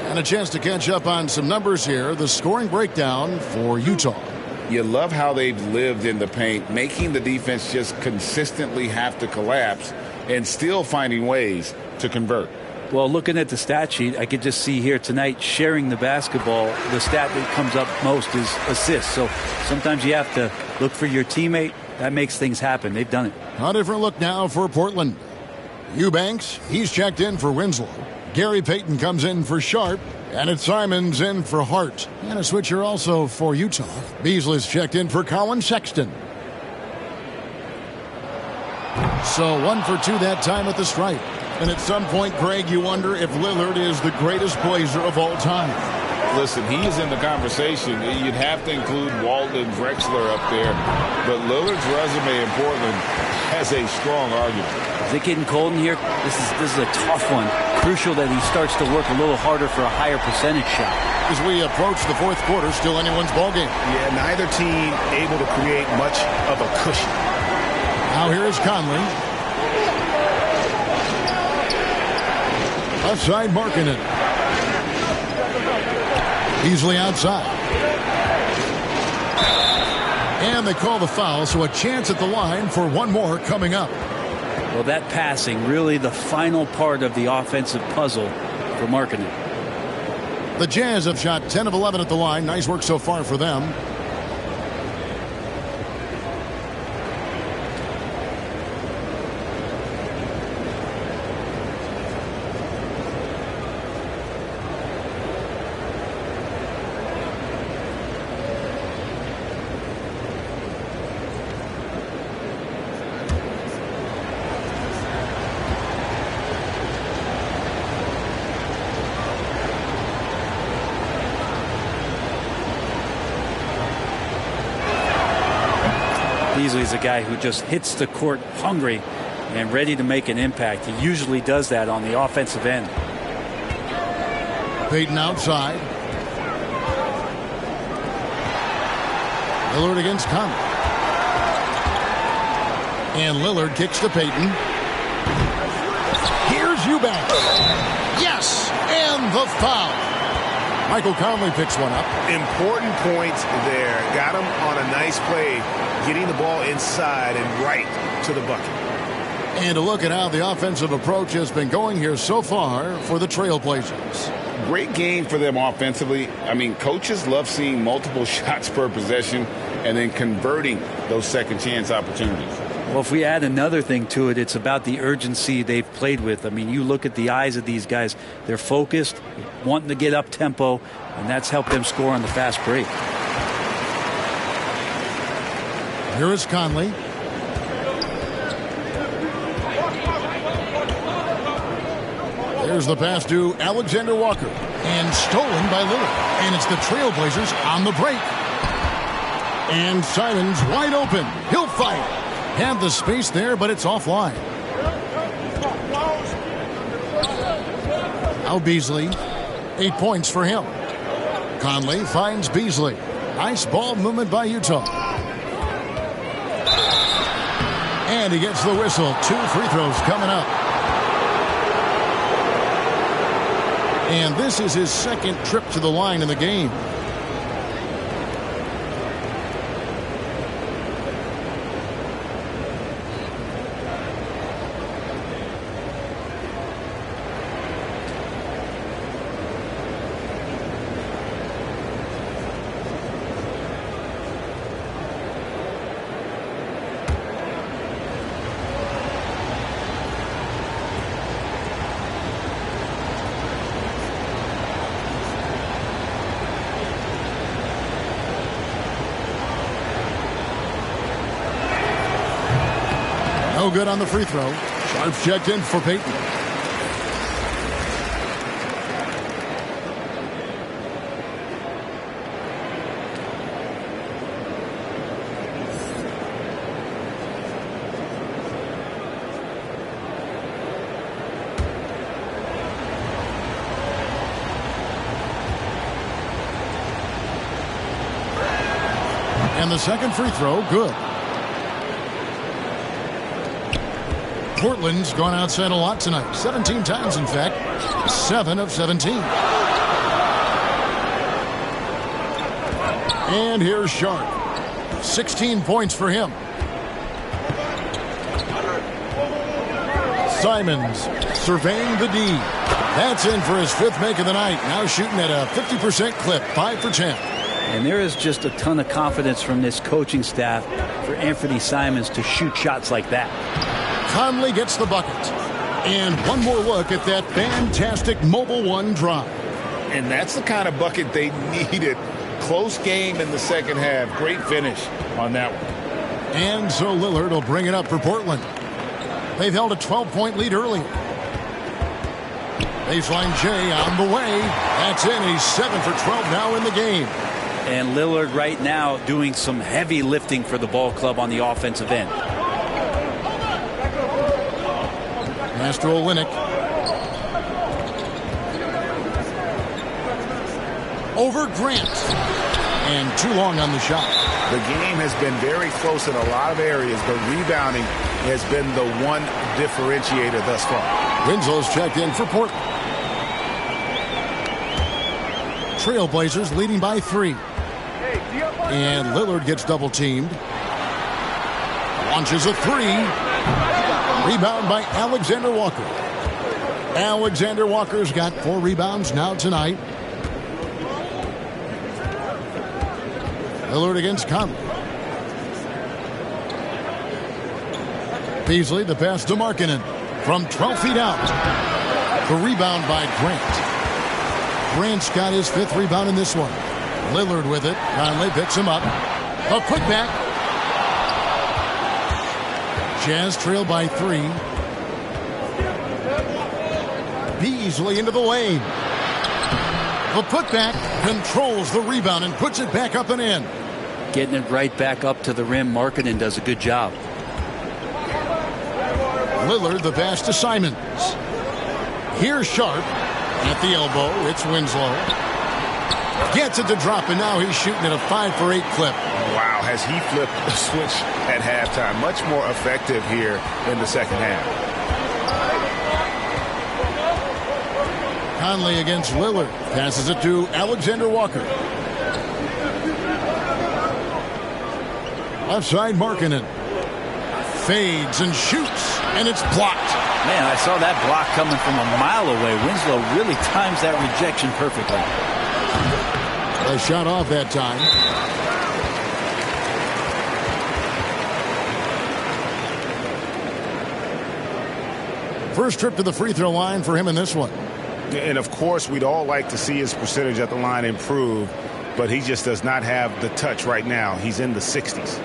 And a chance to catch up on some numbers here. The scoring breakdown for Utah. You love how they've lived in the paint, making the defense just consistently have to collapse and still finding ways to convert. Well, looking at the stat sheet, I could just see here tonight sharing the basketball. The stat that comes up most is assists. So sometimes you have to look for your teammate. That makes things happen. They've done it. A different look now for Portland. Eubanks, he's checked in for Winslow. Gary Payton comes in for Sharp. And it's Simons in for Hart. And a switcher also for Utah. Beasley's checked in for Colin Sexton. So 1 for 2 that time at the stripe. And at some point, Greg, you wonder if Lillard is the greatest Blazer of all time. Listen, he's in the conversation. You'd have to include Walton and Drexler up there. But Lillard's resume in Portland has a strong argument. Is it getting cold in here? This is a tough one. Crucial that he starts to work a little harder for a higher percentage shot. As we approach the fourth quarter, still anyone's ballgame. Yeah, neither team able to create much of a cushion. Now here is Conley. Outside Markkanen. Beasley outside. And they call the foul, so a chance at the line for one more coming up. Well, that passing, really the final part of the offensive puzzle for Markkanen. The Jazz have shot 10 of 11 at the line. Nice work so far for them. Beasley's a guy who just hits the court hungry and ready to make an impact. He usually does that on the offensive end. Payton outside. Lillard against Conley. And Lillard kicks to Payton. Here's Eubanks. Yes! And the foul. Michael Conley picks one up. Important points there. Got him on a nice play, getting the ball inside and right to the bucket. And a look at how the offensive approach has been going here so far for the Trailblazers. Great game for them offensively. I mean, coaches love seeing multiple shots per possession and then converting those second chance opportunities. Well, if we add another thing to it, it's about the urgency they've played with. I mean, you look at the eyes of these guys. They're focused, wanting to get up tempo, and that's helped them score on the fast break. Here is Conley. There's the pass to Alexander Walker. And stolen by Lillard. And it's the Trailblazers on the break. And Simons wide open. He'll fight. Had the space there, but it's offline. Now Beasley. 8 points for him. Conley finds Beasley. Nice ball movement by Utah. And he gets the whistle. 2 free throws coming up. And this is his second trip to the line in the game. No good on the free throw. Sharp's checked in for Peyton. And the second free throw, good. Portland's gone outside a lot tonight. 17 times, in fact. 7 of 17. And here's Sharp. 16 points for him. Simons surveying the D. That's in for his 5th make of the night. Now shooting at a 50% clip. 5 for 10. And there is just a ton of confidence from this coaching staff for Anthony Simons to shoot shots like that. Conley gets the bucket. And one more look at that fantastic Mobile One drive. And that's the kind of bucket they needed. Close game in the second half. Great finish on that one. And so Lillard will bring it up for Portland. They've held a 12-point lead earlier. Baseline J on the way. That's in. He's 7 for 12 now in the game. And Lillard right now doing some heavy lifting for the ball club on the offensive end. Master Olynyk. Over Grant. And too long on the shot. The game has been very close in a lot of areas, but rebounding has been the one differentiator thus far. Winslow's checked in for Portland. Trailblazers leading by 3. And Lillard gets double teamed. Launches a 3. Rebound by Alexander Walker. Alexander Walker's got 4 rebounds now tonight. Lillard against Conley. Beasley, the pass to Markkanen from 12 feet out. The rebound by Grant. Grant's got his 5th rebound in this one. Lillard with it. Conley picks him up. A putback. Jazz trail by 3. Beasley into the lane. The putback controls the rebound and puts it back up and in. Getting it right back up to the rim. Markkanen does a good job. Lillard the pass to Simons. Here's Sharp at the elbow. It's Winslow. Gets it to drop, and now he's shooting at a 5 for 8 clip. Wow, has he flipped the switch at halftime? Much more effective here in the second half. Conley against Lillard. Passes it to Alexander Walker. Left side, Markkanen. Fades and shoots, and it's blocked. Man, I saw that block coming from a mile away. Winslow really times that rejection perfectly. A shot off that time. First trip to the free throw line for him in this one. And of course, we'd all like to see his percentage at the line improve, but he just does not have the touch right now. He's in the 60s.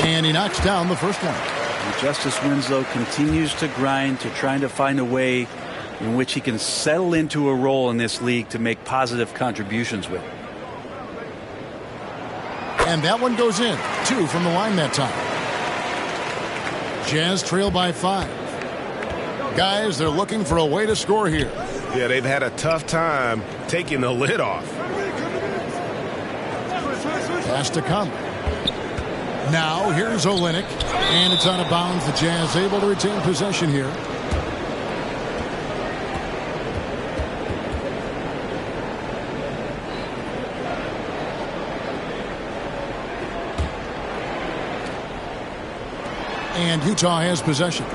And he knocks down the first one. And Justice Winslow continues to grind to trying to find a way in which he can settle into a role in this league to make positive contributions with. And that one goes in. 2 from the line that time. Jazz trail by 5. Guys, they're looking for a way to score here. Yeah, they've had a tough time taking the lid off. Pass to Conley. Now here's Olynyk, and it's out of bounds. The Jazz able to retain possession here. And Utah has possession.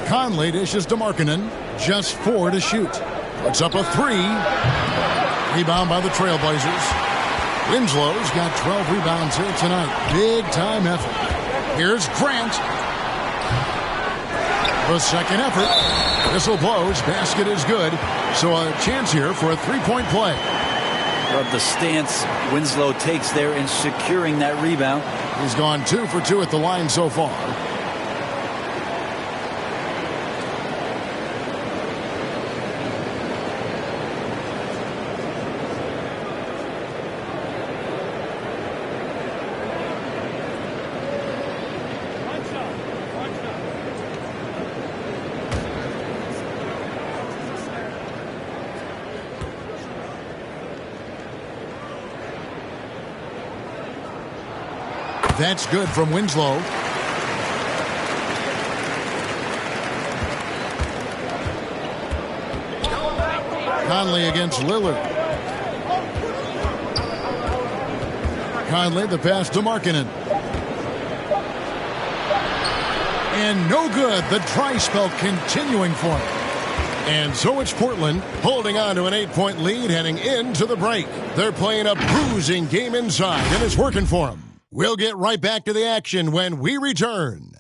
Conley dishes to Markkanen. Just 4 to shoot. Puts up a 3. Rebound by the Trailblazers. Winslow's got 12 rebounds here tonight. Big time effort. Here's Grant. The second effort. Whistle blows. Basket is good. So a chance here for a 3-point play. Love the stance Winslow takes there in securing that rebound. He's gone 2 for 2 at the line so far. That's good from Winslow. Conley against Lillard. Conley, the pass to Markkanen. And no good. The dry spell continuing for him. And so it's Portland holding on to an 8-point lead heading into the break. They're playing a bruising game inside, and it's working for them. We'll get right back to the action when we return.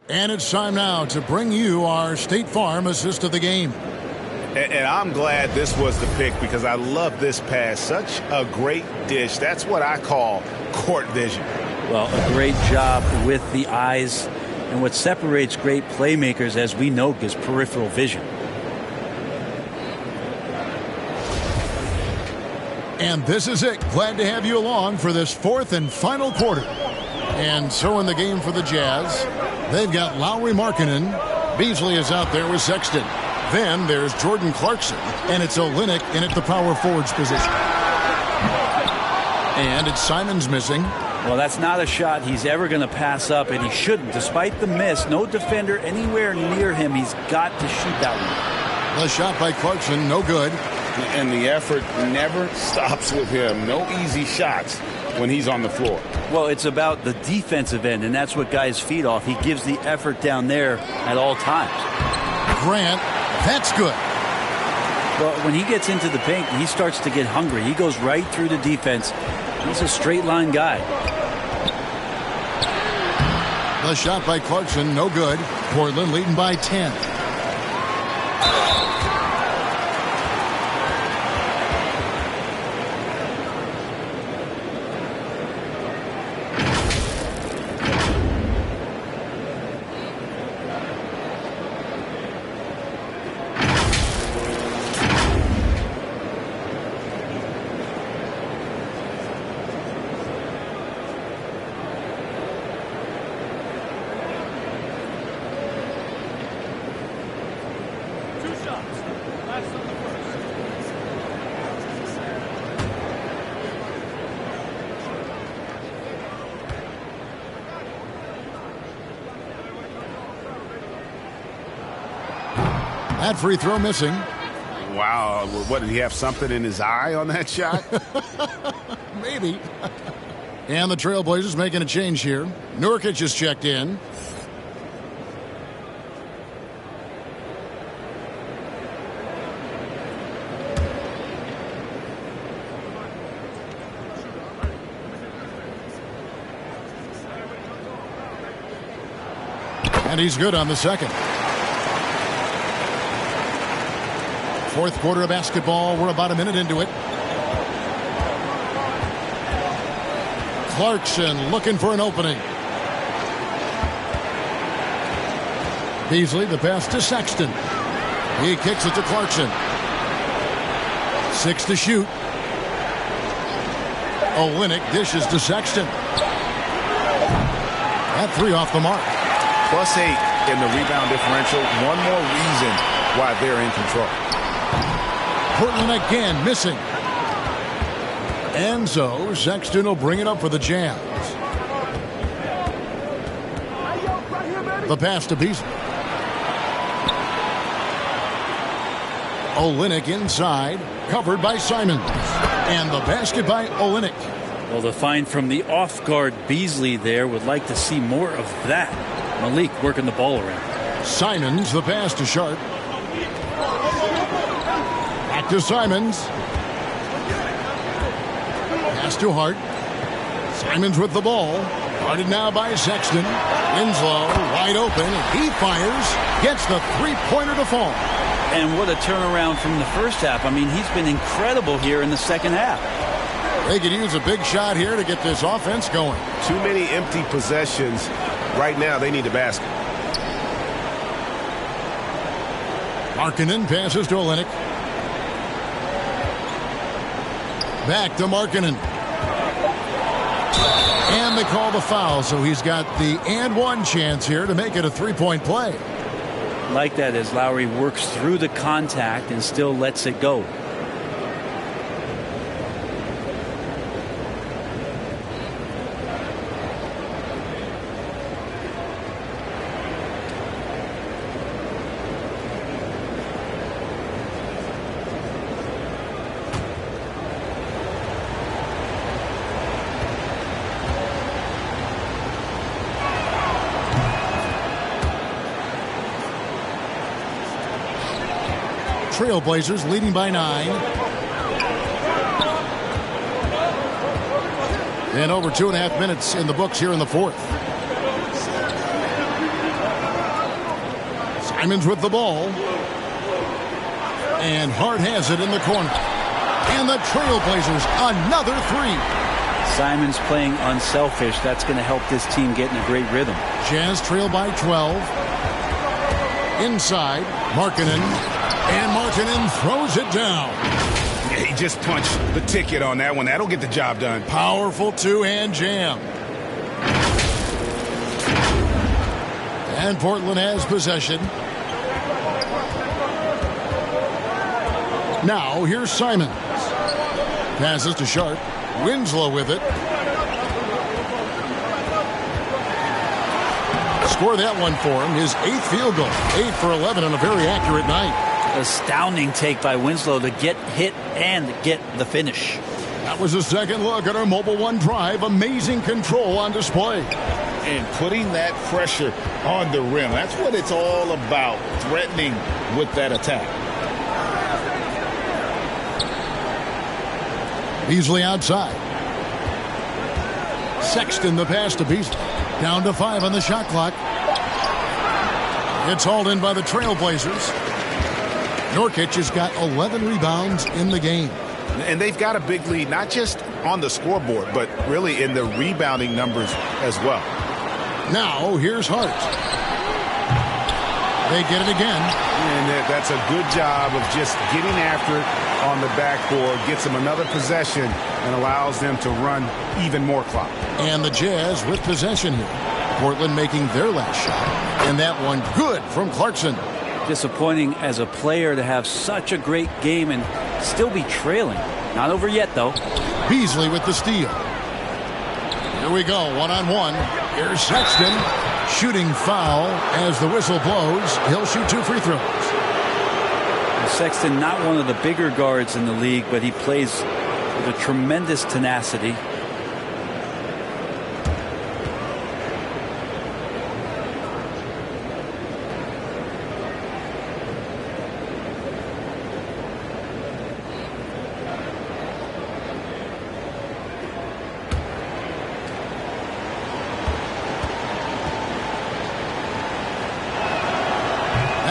And it's time now to bring you our State Farm assist of the game. And I'm glad this was the pick because I love this pass. Such a great dish. That's what I call court vision. Well, a great job with the eyes. And what separates great playmakers, as we know, is peripheral vision. And this is it. Glad to have you along for this 4th and final quarter. And so in the game for the Jazz, they've got Lowry, Markkanen. Beasley is out there with Sexton. Then there's Jordan Clarkson, and it's Olynyk in at the power forwards position. And it's Simons missing. Well, that's not a shot he's ever going to pass up, and he shouldn't. Despite the miss, no defender anywhere near him. He's got to shoot that one. The shot by Clarkson, no good. And the effort never stops with him. No easy shots when he's on the floor. Well, it's about the defensive end, and that's what guys feed off. He gives the effort down there at all times. Grant, that's good. Well, when he gets into the paint, he starts to get hungry. He goes right through the defense. He's a straight line guy. The shot by Clarkson, no good. Portland leading by 10. That free throw missing. Wow. What, did he have something in his eye on that shot? Maybe. And the Trailblazers making a change here. Nurkic is checked in. And he's good on the second. Fourth quarter of basketball. We're about a minute into it. Clarkson looking for an opening. Beasley, the pass to Sexton. He kicks it to Clarkson. 6 to shoot. Olynyk dishes to Sexton. That 3 off the mark. +8 in the rebound differential. One more reason why they're in control. Portland again missing. And so Sexton will bring it up for the Jazz. The pass to Beasley. Olynyk inside, covered by Simons. And the basket by Olynyk. Well, the find from the off-guard Beasley there. Would like to see more of that. Malik working the ball around. Simons, the pass to Sharp. Back to Simons. Pass to Hart. Simons with the ball. Guarded now by Sexton. Winslow wide open. He fires. Gets the three-pointer to fall. And what a turnaround from the first half. I mean, he's been incredible here in the second half. They could use a big shot here to get this offense going. Too many empty possessions. Right now, they need a basket. Markkanen passes to Olynyk. Back to Markkanen. And they call the foul, so he's got the and one chance here to make it a three-point play. Like that as Lowry works through the contact and still lets it go. Trailblazers leading by 9. And over 2.5 minutes in the books here in the fourth. Simons with the ball. And Hart has it in the corner. And the Trailblazers, another 3. Simons playing unselfish. That's going to help this team get in a great rhythm. Jazz trail by 12. Inside, Markkanen. And Markkanen throws it down. Yeah, he just punched the ticket on that one. That'll get the job done. Powerful two-hand jam. And Portland has possession. Now here's Simons. Passes to Sharp. Winslow with it. Score that one for him. His 8th field goal. 8 for 11 on a very accurate night. Astounding take by Winslow to get hit and get the finish. That was a second look at our Mobile One drive. Amazing control on display. And putting that pressure on the rim. That's what it's all about. Threatening with that attack. Beasley outside. Sexton the pass to Beasley. Down to 5 on the shot clock. It's hauled in by the Trailblazers. Nurkic has got 11 rebounds in the game. And they've got a big lead, not just on the scoreboard, but really in the rebounding numbers as well. Now, here's Hart. They get it again. And that's a good job of just getting after it on the backboard, gets them another possession, and allows them to run even more clock. And the Jazz with possession here. Portland making their last shot. And that one good from Clarkson. Disappointing as a player to have such a great game and still be trailing. Not over yet, though. Beasley with the steal. Here we go, one-on-one. Here's Sexton. Shooting foul as the whistle blows. He'll shoot 2 free throws. Sexton, not one of the bigger guards in the league, but he plays with a tremendous tenacity.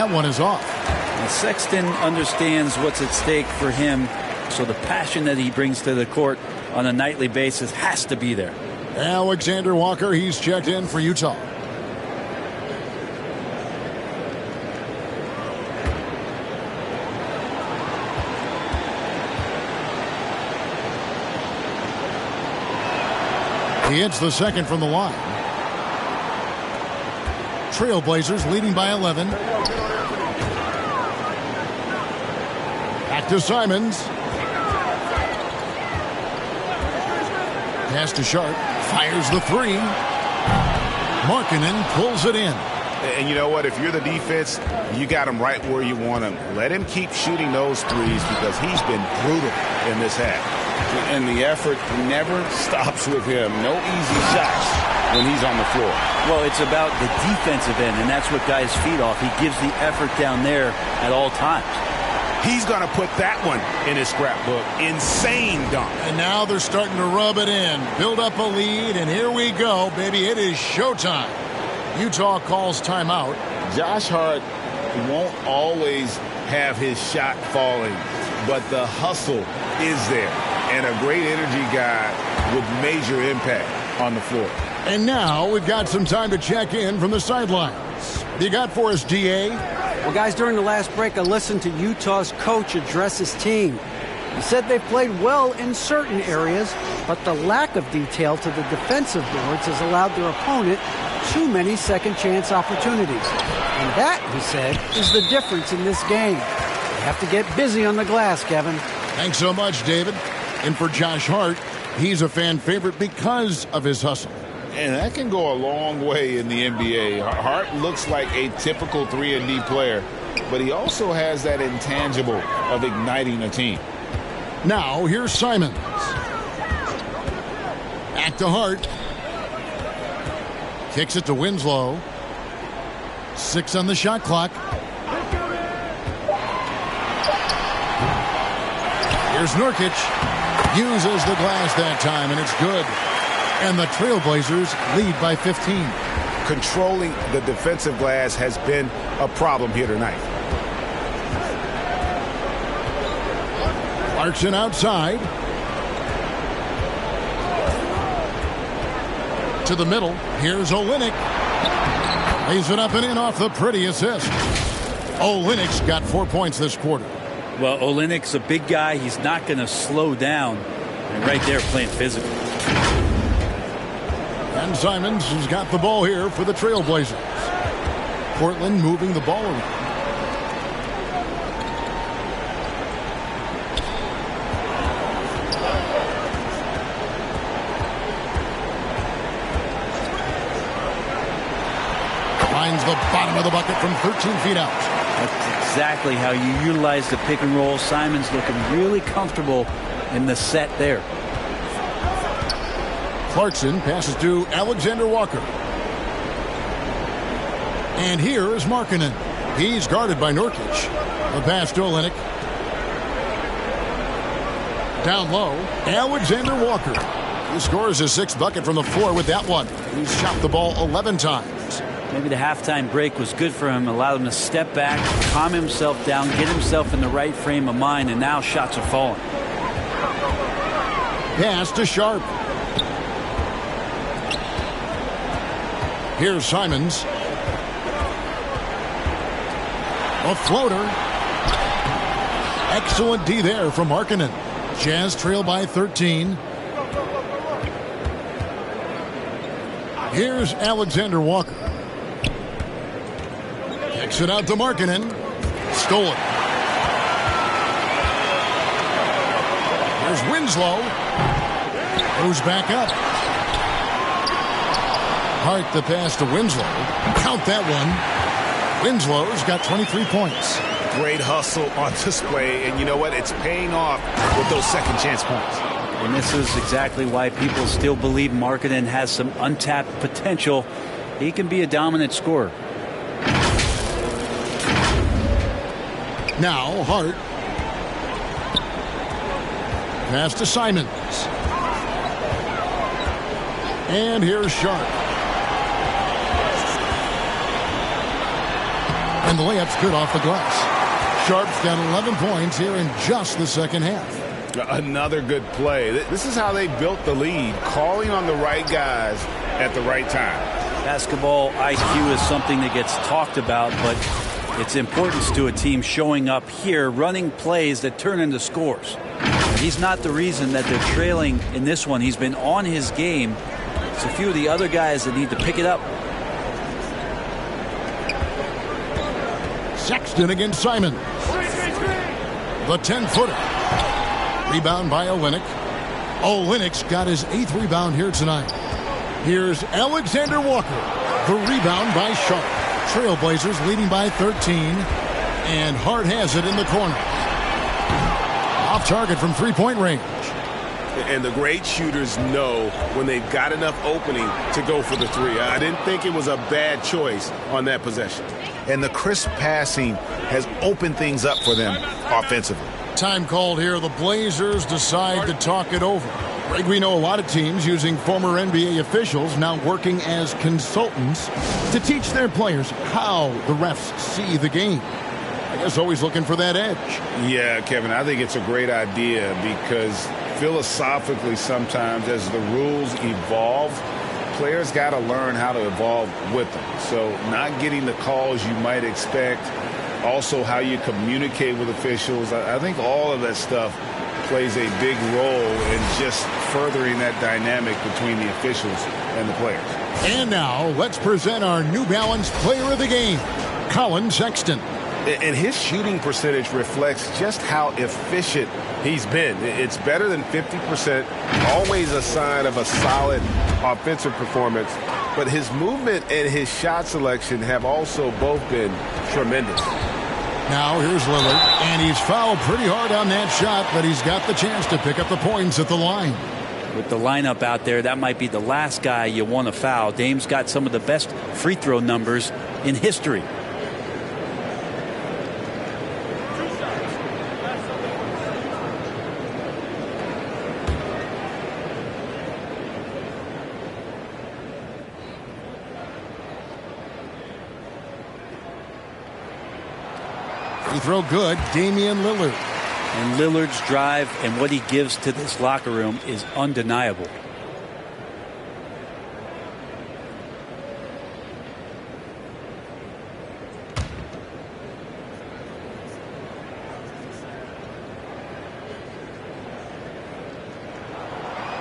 that one is off. And Sexton understands what's at stake for him, so the passion that he brings to the court on a nightly basis has to be there. Alexander Walker, he's checked in for Utah. He hits the second from the line. Trailblazers leading by 11. Back to Simons. Pass to Sharp. Fires the three. Markkanen pulls it in. And you know what? If you're the defense, you got him right where you want him. Let him keep shooting those threes because he's been brutal in this half. And the effort never stops with him. No easy shots when he's on the floor. Well, it's about the defensive end, and that's what guys feed off. He gives the effort down there at all times. He's going to put that one in his scrapbook. Insane dunk. And now they're starting to rub it in. Build up a lead, and here we go, baby. It is showtime. Utah calls timeout. Josh Hart won't always have his shot falling, but the hustle is there. And a great energy guy with major impact on the floor. And now we've got some time to check in from the sidelines. You got for us, DA? Well, guys, during the last break, I listened to Utah's coach address his team. He said they played well in certain areas, but the lack of detail to the defensive boards has allowed their opponent too many second-chance opportunities. And that, he said, is the difference in this game. You have to get busy on the glass, Kevin. Thanks so much, David. And for Josh Hart, he's a fan favorite because of his hustle. And that can go a long way in the NBA. Hart looks like a typical 3-and-D player, but he also has that intangible of igniting a team. Now, here's Simons. Back to Hart. Kicks it to Winslow. 6 on the shot clock. Here's Nurkic. Uses the glass that time, and it's good. And the Trailblazers lead by 15. Controlling the defensive glass has been a problem here tonight. Clarkson outside. To the middle. Here's Olynyk. Lays it up and in off the pretty assist. Olynyk's got 4 points this quarter. Well, Olynyk's a big guy. He's not going to slow down. And right there playing physical. And Simons has got the ball here for the Trailblazers. Portland moving the ball around. Finds the bottom of the bucket from 13 feet out. That's exactly how you utilize the pick and roll. Simons looking really comfortable in the set there. Clarkson passes to Alexander Walker. And here is Markkanen. He's guarded by Nurkic. The pass to Olynyk. Down low, Alexander Walker. He scores his 6th bucket from the floor with that one. He's shot the ball 11 times. Maybe the halftime break was good for him, allowed him to step back, calm himself down, get himself in the right frame of mind, and now shots are falling. Pass to Sharp. Here's Simons. A floater. Excellent D there from Markkanen. Jazz trail by 13. Here's Alexander Walker. Kicks it out to Markkanen. Stolen. Here's Winslow. Goes back up. Hart the pass to Winslow. Count that one. Winslow's got 23 points. Great hustle on display, and you know what? It's paying off with those second chance points. And this is exactly why people still believe Markkanen has some untapped potential. He can be a dominant scorer. Now Hart. Pass to Simons. And here's Sharp. And the layup's good off the glass. Sharp's got 11 points here in just the second half. Another good play. This is how they built the lead, calling on the right guys at the right time. Basketball IQ is something that gets talked about, but its importance to a team showing up here, running plays that turn into scores. He's not the reason that they're trailing in this one. He's been on his game. It's a few of the other guys that need to pick it up. Sexton against Simon. The 10-footer. Rebound by Olynyk. Olynyk's got his 8th rebound here tonight. Here's Alexander Walker. The rebound by Sharp. Trailblazers leading by 13. And Hart has it in the corner. Off target from three-point range. And the great shooters know when they've got enough opening to go for the three. I didn't think it was a bad choice on that possession. And the crisp passing has opened things up for them offensively. Time called here. The Blazers decide to talk it over. Greg, we know a lot of teams using former NBA officials now working as consultants to teach their players how the refs see the game. I guess always looking for that edge. Yeah, Kevin, I think it's a great idea because philosophically sometimes as the rules evolve, players got to learn how to evolve with them. So not getting the calls you might expect, also how you communicate with officials. I think all of that stuff plays a big role in just furthering that dynamic between the officials and the players. And now let's present our New Balance Player of the Game, Colin Sexton. And his shooting percentage reflects just how efficient he's been. It's better than 50%, always a sign of a solid offensive performance. But his movement and his shot selection have also both been tremendous. Now here's Lillard, and he's fouled pretty hard on that shot, but he's got the chance to pick up the points at the line. With the lineup out there, that might be the last guy you want to foul. Dame's got some of the best free throw numbers in history. Free throw good, Damian Lillard. And Lillard's drive and what he gives to this locker room is undeniable.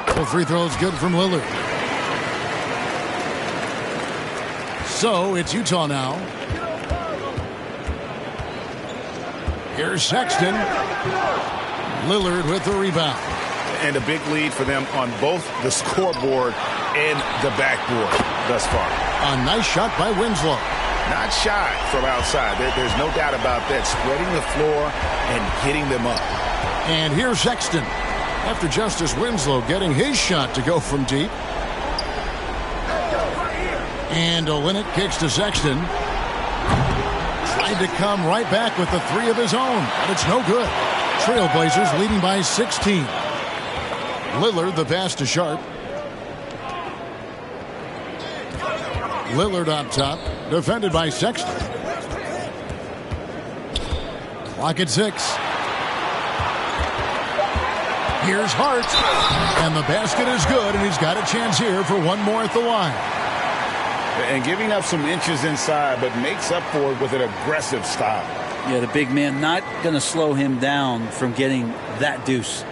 The free throw is good from Lillard. So it's Utah now. Here's Sexton. Lillard with the rebound. And a big lead for them on both the scoreboard and the backboard thus far. A nice shot by Winslow. Not shy from outside. There's no doubt about that. Spreading the floor and getting them up. And here's Sexton. After Justice Winslow getting his shot to go from deep. And Olynyk kicks to Sexton. Tried to come right back with the three of his own, but it's no good. Trailblazers leading by 16. Lillard the pass to Sharp. Lillard on top, defended by Sexton. Clock at 6. Here's Hart, and the basket is good, and he's got a chance here for one more at the line. And giving up some inches inside, but makes up for it with an aggressive style. Yeah, the big man not going to slow him down from getting that deuce.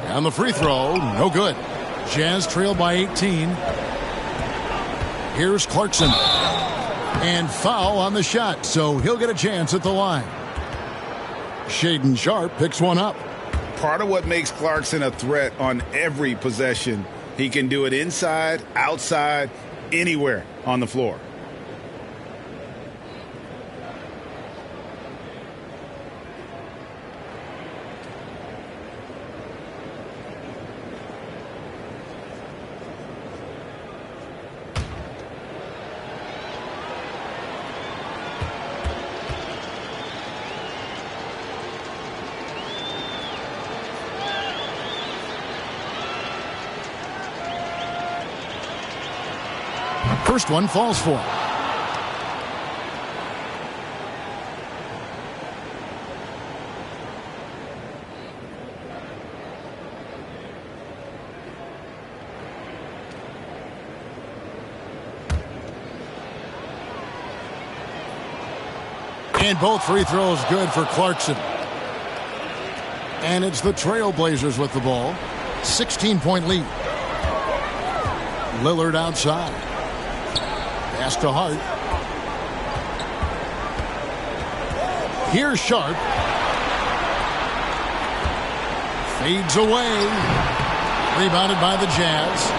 And the free throw, no good. Jazz trail by 18. Here's Clarkson. And foul on the shot, so he'll get a chance at the line. Shaedon Sharp picks one up. Part of what makes Clarkson a threat on every possession, he can do it inside, outside, anywhere on the floor. First one falls for him. And both free throws good for Clarkson. And it's the Trailblazers with the ball. 16-point lead. Lillard outside. Pass to Hart. Here's Sharp. Fades away. Rebounded by the Jazz.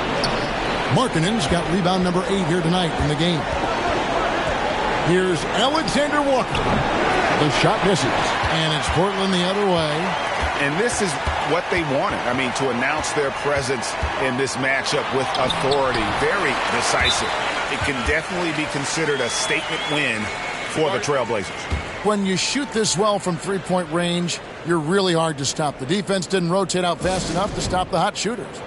Markkanen's got rebound number 8 here tonight in the game. Here's Alexander Walker. The shot misses. And it's Portland the other way. And this is what they wanted. I mean, to announce their presence in this matchup with authority. Very decisive. It can definitely be considered a statement win for the Trailblazers. When you shoot this well from three-point range, you're really hard to stop. The defense didn't rotate out fast enough to stop the hot shooters.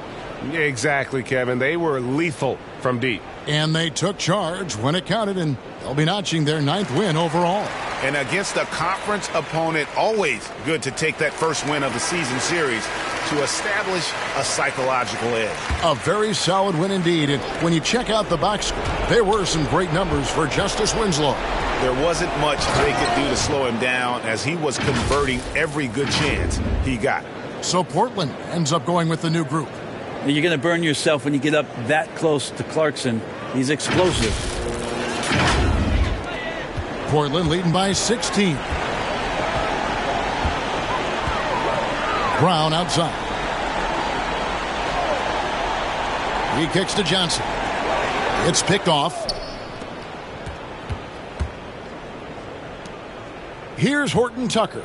Yeah, exactly, Kevin. They were lethal from deep. And they took charge when it counted, and they'll be notching their 9th win overall. And against a conference opponent, always good to take that first win of the season series to establish a psychological edge. A very solid win indeed. And when you check out the box score, there were some great numbers for Justice Winslow. There wasn't much they could do to slow him down as he was converting every good chance he got. So Portland ends up going with the new group. You're going to burn yourself when you get up that close to Clarkson. He's explosive. Portland leading by 16. Brown outside. He kicks to Johnson. It's picked off. Here's Horton Tucker.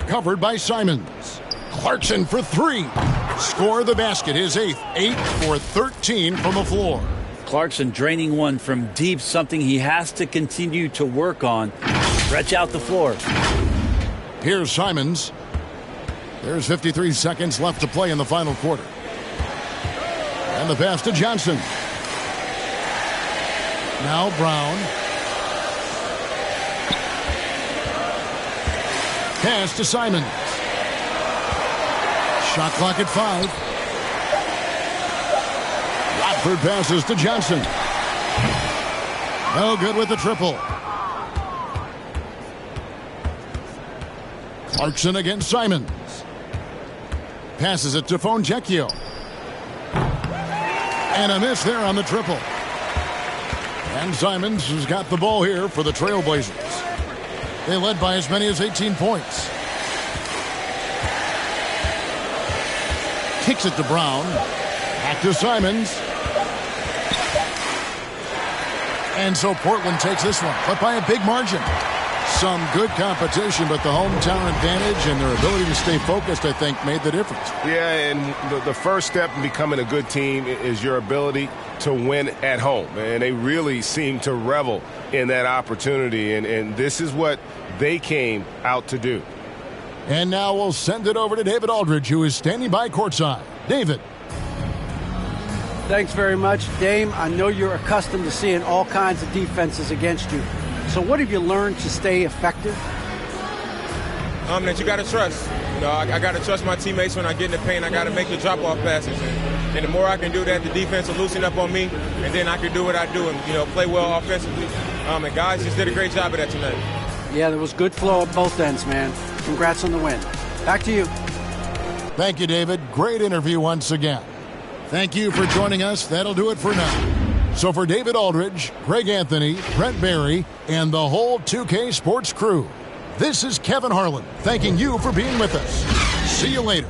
Covered by Simons. Clarkson for 3. Score the basket, his 8th. 8 for 13 from the floor. Clarkson draining one from deep, something he has to continue to work on. Stretch out the floor. Here's Simons. There's 53 seconds left to play in the final quarter. And the pass to Johnson. Now Brown. Pass to Simons. Shot clock at 5. Watford passes to Johnson. No good with the triple. Clarkson against Simons. Passes it to Fonjecchio. And a miss there on the triple. And Simons has got the ball here for the Trailblazers. They led by as many as 18 points. Kicks it to Brown. Back to Simons. And so Portland takes this one, but by a big margin. Some good competition, but the hometown advantage and their ability to stay focused, I think, made the difference. Yeah, and the first step in becoming a good team is your ability to win at home. And they really seem to revel in that opportunity, and this is what they came out to do. And now we'll send it over to David Aldridge, who is standing by courtside. David. Thanks very much, Dame. I know you're accustomed to seeing all kinds of defenses against you. So what have you learned to stay effective? That you got to trust. You know, I got to trust my teammates when I get in the paint. I got to make the drop-off passes. And the more I can do that, the defense will loosen up on me, and then I can do what I do and, play well offensively. And guys just did a great job of that tonight. Yeah, there was good flow at both ends, man. Congrats on the win. Back to you. Thank you, David. Great interview once again. Thank you for joining us. That'll do it for now. So for David Aldridge, Greg Anthony, Brent Barry, and the whole 2K Sports crew, this is Kevin Harlan thanking you for being with us. See you later.